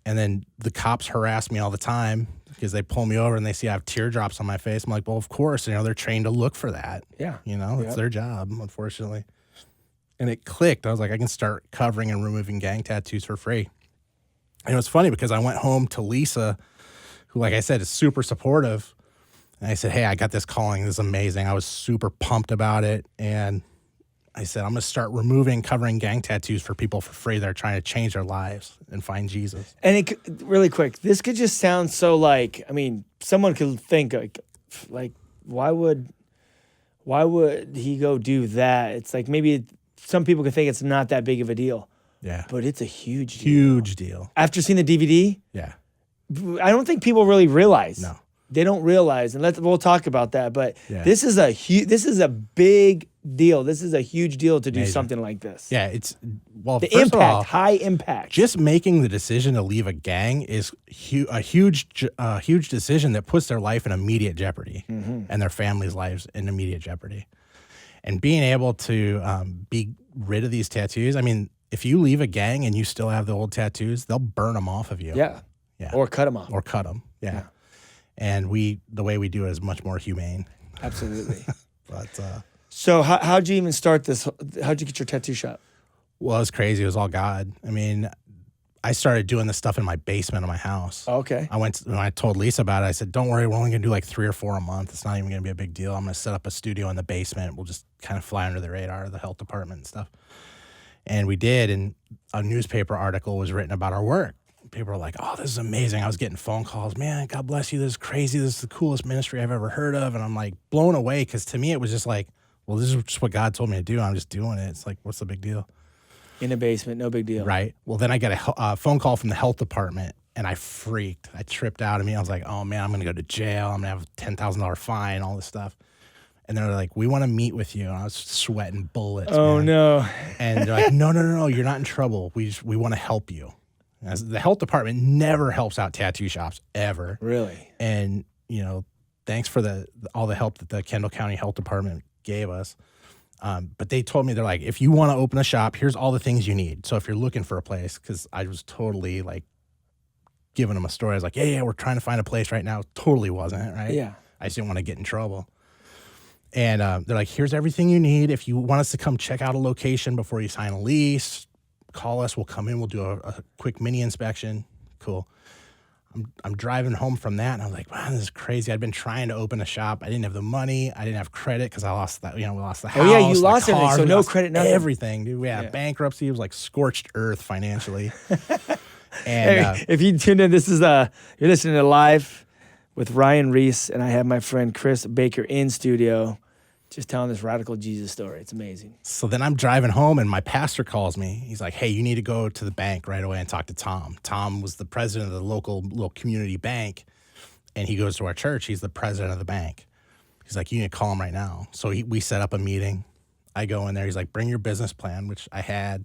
And then the cops harass me all the time because they pull me over and they see I have teardrops on my face. I'm like, well, of course, they're trained to look for that. Yeah. It's their job, unfortunately. And it clicked. I was like, I can start covering and removing gang tattoos for free. And it was funny because I went home to Lisa, who, like I said, is super supportive. And I said, hey, I got this calling. This is amazing. I was super pumped about it. And I said, I'm going to start covering gang tattoos for people for free that are trying to change their lives and find Jesus. And really quick, this could just sound so someone could think like, why would he go do that? It's like maybe some people could think it's not that big of a deal. Yeah. But it's a huge deal. Huge deal. After seeing the DVD, Yeah. I don't think people really realize. No. They don't realize, and we'll talk about that. But Yeah. this is a big deal. This is a huge deal to do Amazing. something like this. Yeah, it's The first of impact, all, high impact. just making the decision to leave a gang is a huge decision that puts their life in immediate jeopardy and their families' lives in immediate jeopardy. And being able to be rid of these tattoos, I mean, if you leave a gang and you still have the old tattoos, they'll burn them off of you. Yeah. Or cut them off. Or cut them. Yeah. And the way we do it is much more humane. Absolutely. But So how'd you even start this? How'd you get your tattoo shop? well, it was crazy. It was all God. I mean, I started doing this stuff in my basement of my house. Okay. When I told Lisa about it, I said, don't worry, we're only going to do like 3 or 4 a month. It's not even going to be a big deal. I'm going to set up a studio in the basement. We'll just kind of fly under the radar of the health department and stuff. And we did, and a newspaper article was written about our work. People were like, oh, this is amazing. I was getting phone calls. Man, God bless you. This is crazy. This is the coolest ministry I've ever heard of. And I'm like blown away because to me it was just like, well, this is just what God told me to do. I'm just doing it. It's like, what's the big deal? In the basement, no big deal. Right. Well, then I got a phone call from the health department, and I freaked. I tripped out. I was like, oh, man, I'm going to go to jail. I'm going to have a $10,000 fine, all this stuff. And they're like, we want to meet with you. And I was sweating bullets. Oh, man. no. And they're like, no, you're not in trouble. We want to help you. As the health department never helps out tattoo shops, ever. Really? And, thanks for all the help that the Kendall County Health Department gave us. But they told me, they're like, if you want to open a shop, here's all the things you need. So if you're looking for a place, because I was totally like giving them a story. I was like, yeah, we're trying to find a place right now. Totally wasn't, right? Yeah. I just didn't want to get in trouble. And they're like, here's everything you need. If you want us to come check out a location before you sign a lease, call us. We'll come in. We'll do a quick mini inspection. Cool. I'm driving home from that, and I'm like, wow, this is crazy. I'd been trying to open a shop. I didn't have the money. I didn't have credit because I lost that. We lost the house. Oh, yeah, you the lost everything, cars, so we no lost credit, nothing. everything, dude. We had bankruptcy. It was like scorched earth financially. And Hey, if you tuned in, this is you're listening to Live with Ryan Ries, and I have my friend Chris Baker in studio, just telling this radical Jesus story. It's amazing. so then I'm driving home, and my pastor calls me. He's like, hey, you need to go to the bank right away and talk to Tom. Tom was the president of the local little community bank, and he goes to our church. He's the president of the bank. He's like, you need to call him right now. So we set up a meeting. I go in there. He's like, bring your business plan, which I had,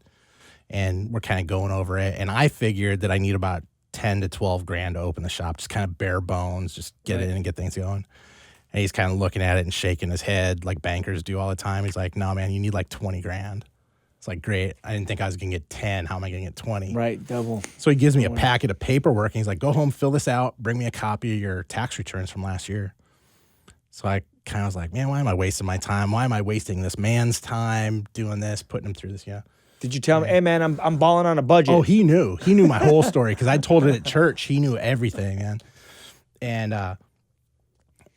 and we're kind of going over it. And I figured that I need about 10 to 12 grand to open the shop, just kind of bare bones, just get it in and get things going. And he's kind of looking at it and shaking his head like bankers do all the time. He's like, no, man, you need like 20 grand. It's like, great. I didn't think I was going to get 10. How am I going to get 20? Right, double. So he gives me a packet of paperwork, and he's like, go home, fill this out, bring me a copy of your tax returns from last year. So I kind of was like, man, why am I wasting my time? Why am I wasting this man's time doing this, putting him through this? Yeah. Did you tell him, hey, man, I'm balling on a budget? Oh, he knew. He knew my whole story because I told it at church. He knew everything, man. And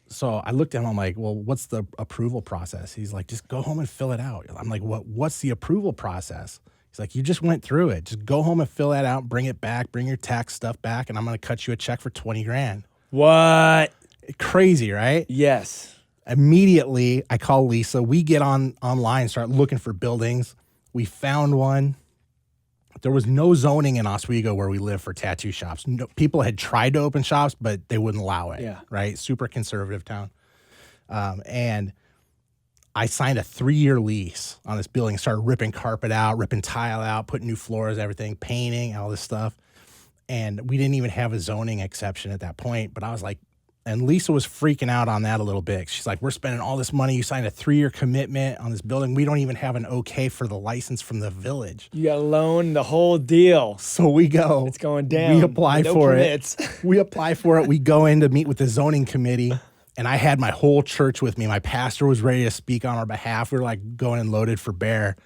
so I looked at him. I'm like, well, what's the approval process? He's like, just go home and fill it out. I'm like, what's the approval process? He's like, you just went through it. Just go home and fill that out, bring it back, bring your tax stuff back, and I'm going to cut you a check for 20 grand. What? Crazy, right? Yes. Immediately, I call Lisa. We get online, start looking for buildings. We found one. There was no zoning in Oswego where we live for tattoo shops. No, people had tried to open shops, but they wouldn't allow it. Yeah. Right? Super conservative town. And I signed a 3-year lease on this building, started ripping carpet out, ripping tile out, putting new floors, everything, painting, all this stuff. And we didn't even have a zoning exception at that point. But I was like, and Lisa was freaking out on that a little bit. She's like, we're spending all this money. You signed a 3-year commitment on this building. We don't even have an okay for the license from the village. You got a loan, the whole deal. So we go. It's going down. We apply No for permits. it. We apply for it. We go in to meet with the zoning committee. And I had my whole church with me. My pastor was ready to speak on our behalf. We were like going and loaded for bear.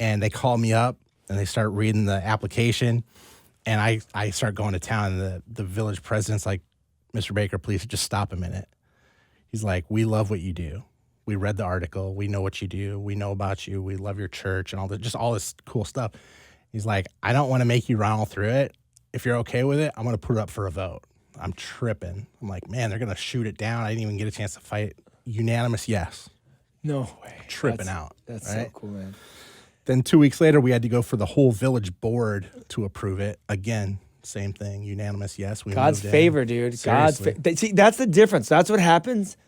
And they call me up and they start reading the application. And I start going to town. And the village president's like, Mr. Baker, please just stop a minute. He's like, we love what you do. We read the article. We know what you do. We know about you. We love your church and all this cool stuff. He's like, I don't want to make you run all through it. If you're okay with it, I'm going to put it up for a vote. I'm tripping. I'm like, man, they're going to shoot it down. I didn't even get a chance to fight. Unanimous yes. No way. Tripping out. That's right? so cool, man. Then 2 weeks later, we had to go for the whole village board to approve it. Again, same thing. Unanimous yes. We God's moved favor, in. dude. Seriously. See, that's the difference. That's what happens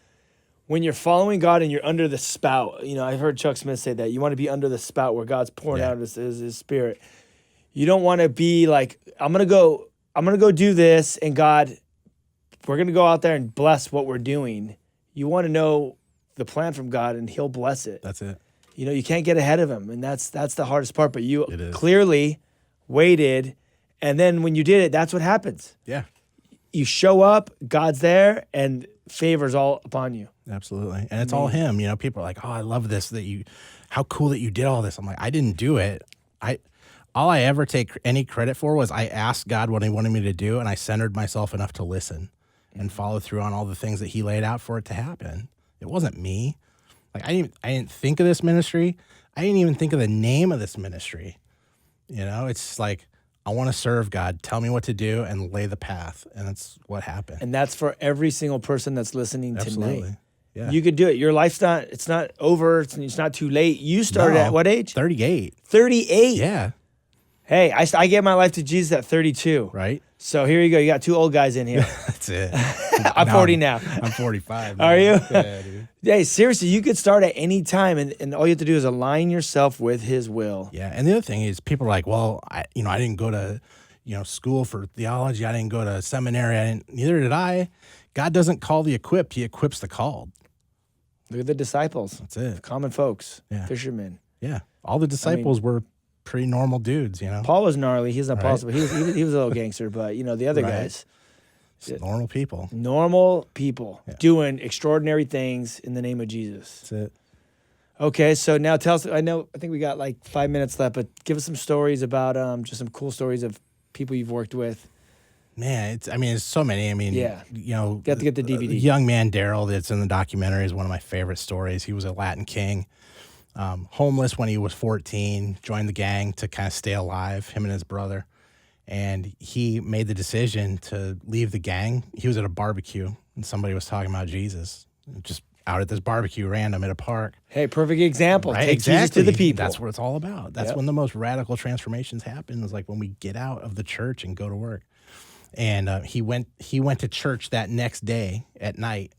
when you're following God and you're under the spout. You know, I've heard Chuck Smith say that. You want to be under the spout where God's pouring out his spirit. You don't want to be like, I'm gonna go do this, and God, we're gonna go out there and bless what we're doing. You want to know the plan from God, and He'll bless it. That's it. You know, you can't get ahead of Him, and that's the hardest part. But you It is. clearly waited, and then when you did it, that's what happens. Yeah, You show up, God's there, and favor's all upon you. absolutely. And it's all Him. You know, people are like, oh, I love this, how cool that you did all this. I'm like, I didn't do it. All I ever take any credit for was I asked God what He wanted me to do, and I centered myself enough to listen and follow through on all the things that He laid out for it to happen. It wasn't me. Like I didn't think of this ministry. I didn't even think of the name of this ministry. You know, it's like, I want to serve God. Tell me what to do and lay the path. And that's what happened. And that's for every single person that's listening Absolutely. tonight. Yeah. You could do it. Your life's it's not over. It's not too late. You started No, at what age? 38. 38. Yeah. Hey, I gave my life to Jesus at 32. Right? So here you go. You got 2 old guys in here. That's it. I'm 40 now. I'm 45. Are you? Yeah, dude. Hey, seriously, you could start at any time, and all you have to do is align yourself with His will. Yeah. And the other thing is people are like, well, I didn't go to, school for theology. I didn't go to seminary. Neither did I. God doesn't call the equipped. He equips the called. Look at the disciples. That's it. Common folks. Yeah. Fishermen. Yeah. All the disciples were pretty normal dudes, Paul was gnarly. He's not Right. possible. He was a little gangster, but the other Right. guys, Just normal people. normal people doing extraordinary things in the name of Jesus. That's it. Okay, so now tell us. I think we got like 5 minutes left, but give us some stories about just some cool stories of people you've worked with. Man, it's so many. Yeah. You have to get the DVD. The young man Daryl that's in the documentary is one of my favorite stories. He was a Latin king, homeless when he was 14, joined the gang to kind of stay alive, him and his brother. And he made the decision to leave the gang. He was at a barbecue and somebody was talking about Jesus, just out at this barbecue random at a park. Hey, perfect example. Right? Take Jesus to the people. That's what it's all about. That's Yep. when the most radical transformations happen, is like when we get out of the church and go to work. And he went to church that next day at night.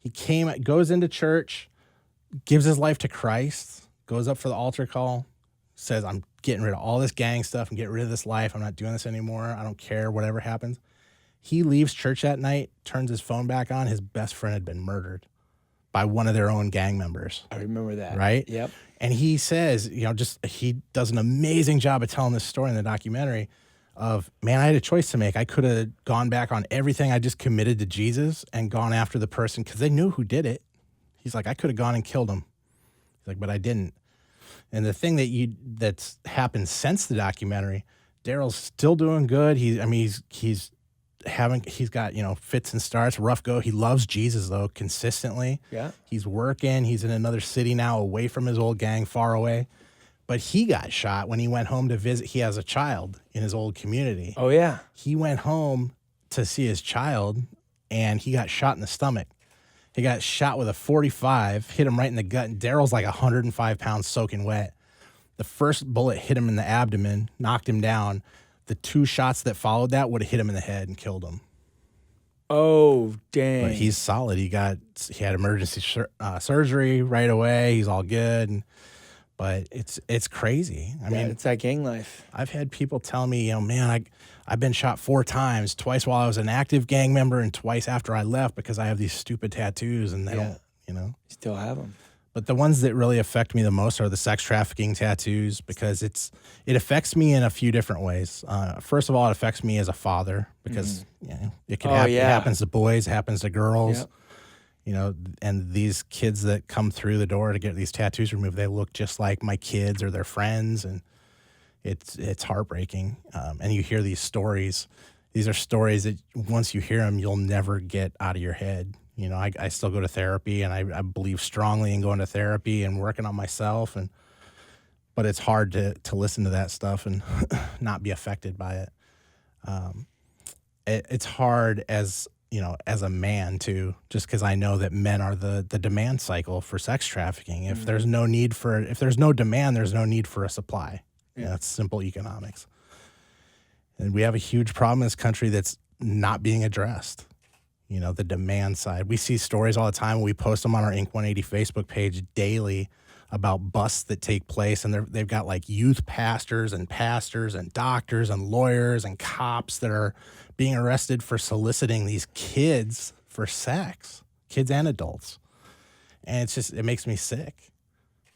He goes into church, gives his life to Christ, goes up for the altar call, says, I'm getting rid of all this gang stuff and getting rid of this life. I'm not doing this anymore. I don't care, whatever happens. He leaves church that night, turns his phone back on. His best friend had been murdered by one of their own gang members. I remember that. Right? Yep. And he says, he does an amazing job of telling this story in the documentary of, man, I had a choice to make. I could have gone back on everything I just committed to Jesus and gone after the person because they knew who did it. He's like, I could have gone and killed him. He's like, but I didn't. And the thing that's happened since the documentary, Daryl's still doing good. He's got, fits and starts, rough go. He loves Jesus though, consistently. Yeah. He's working. He's in another city now, away from his old gang, far away. But he got shot when he went home to visit. He has a child in his old community. Oh, yeah. He went home to see his child, and he got shot in the stomach. He got shot with a .45, hit him right in the gut. And Daryl's like 105 pounds soaking wet. The first bullet hit him in the abdomen, knocked him down. The 2 shots that followed that would have hit him in the head and killed him. Oh, dang. But he's solid. He had emergency surgery right away. He's all good. But it's crazy. I mean, it's that gang life. I've had people tell me, man, I've been shot 4 times, twice while I was an active gang member and twice after I left because I have these stupid tattoos and they don't, you know. Still have them. But the ones that really affect me the most are the sex trafficking tattoos because it affects me in a few different ways. First of all, it affects me as a father because it can happen. It happens to boys, it happens to girls. Yep. You know, and these kids that come through the door to get these tattoos removed, they look just like my kids or their friends, and it's heartbreaking. And you hear these stories. These are stories that once you hear them, you'll never get out of your head. You know, I still go to therapy, and I believe strongly in going to therapy and working on myself. But it's hard to listen to that stuff and not be affected by it. It's hard as a man too, just because I know that men are the demand cycle for sex trafficking. If there's no demand, there's no need for a supply. Yeah, it's simple economics. And we have a huge problem in this country that's not being addressed. You know, the demand side. We see stories all the time. We post them on our Inc. 180 Facebook page daily about busts that take place, and they've got like youth pastors and doctors and lawyers and cops that are being arrested for soliciting these kids for sex, kids and adults. And it makes me sick.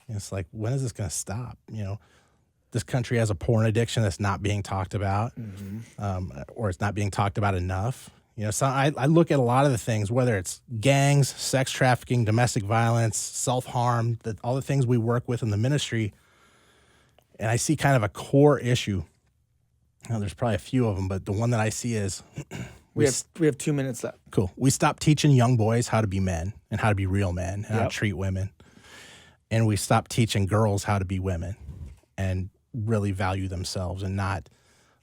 And it's like, when is this going to stop? You know, this country has a porn addiction that's not being talked about, or it's not being talked about enough. You know, so I look at a lot of the things, whether it's gangs, sex trafficking, domestic violence, self-harm, all the things we work with in the ministry, and I see kind of a core issue. Now, there's probably a few of them, but the one that I see is we have 2 minutes left. Cool. We stopped teaching young boys how to be men and how to be real men and how to treat women. And we stopped teaching girls how to be women and really value themselves and not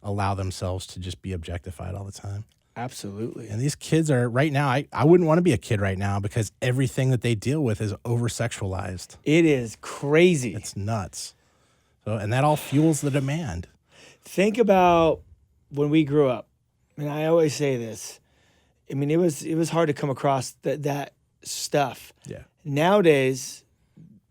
allow themselves to just be objectified all the time. Absolutely. And these kids are, right now, I wouldn't want to be a kid right now because everything that they deal with is over-sexualized. It is crazy. It's nuts. So, and that all fuels the demand. Think about when we grew up, and I always say this. I mean, it was hard to come across that stuff. Yeah. Nowadays,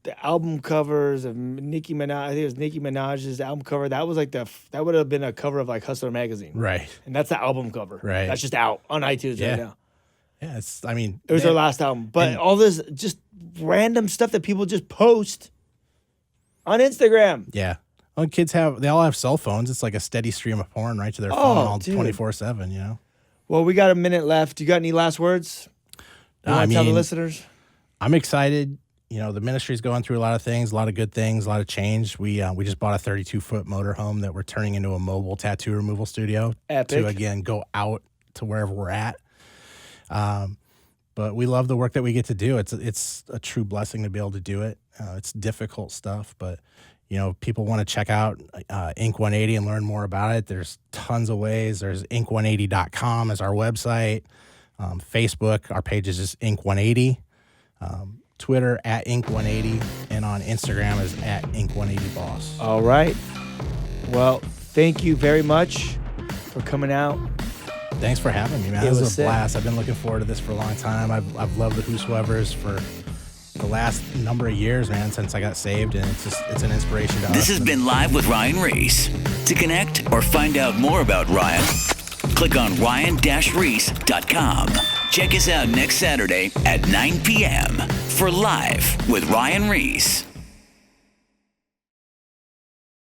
the album covers of Nicki Minaj, I think it was Nicki Minaj's album cover. That was like that would have been a cover of like Hustler magazine, right? And that's the album cover, right? That's just out on iTunes right now. Yeah, it was their last album, but all this just random stuff that people just post on Instagram. Yeah. Well, kids they all have cell phones. It's like a steady stream of porn right to their phone all 24/7, you know? Well, we got a minute left. You got any last words? You want to tell the listeners? I'm excited. You know, the ministry's going through a lot of things, a lot of good things, a lot of change. We just bought a 32-foot motorhome that we're turning into a mobile tattoo removal studio. Epic. To, again, go out to wherever we're at. But we love the work that we get to do. It's a true blessing to be able to do it. It's difficult stuff, but you know, people want to check out Inc. 180 and learn more about it. There's tons of ways. There's Inc180.com as our website. Facebook, our page is just Inc. 180. Twitter at Inc. 180, and on Instagram is at Inc. 180 Boss. All right. Well, thank you very much for coming out. Thanks for having me, man. This was a blast. I've been looking forward to this for a long time. I've loved the Whosoevers for the last number of years, man, since I got saved, and it's an inspiration to us. This has been Live with Ryan Ries. To connect or find out more about Ryan, click on ryan-ries.com. Check us out next Saturday at 9 p.m. for Live with Ryan Ries.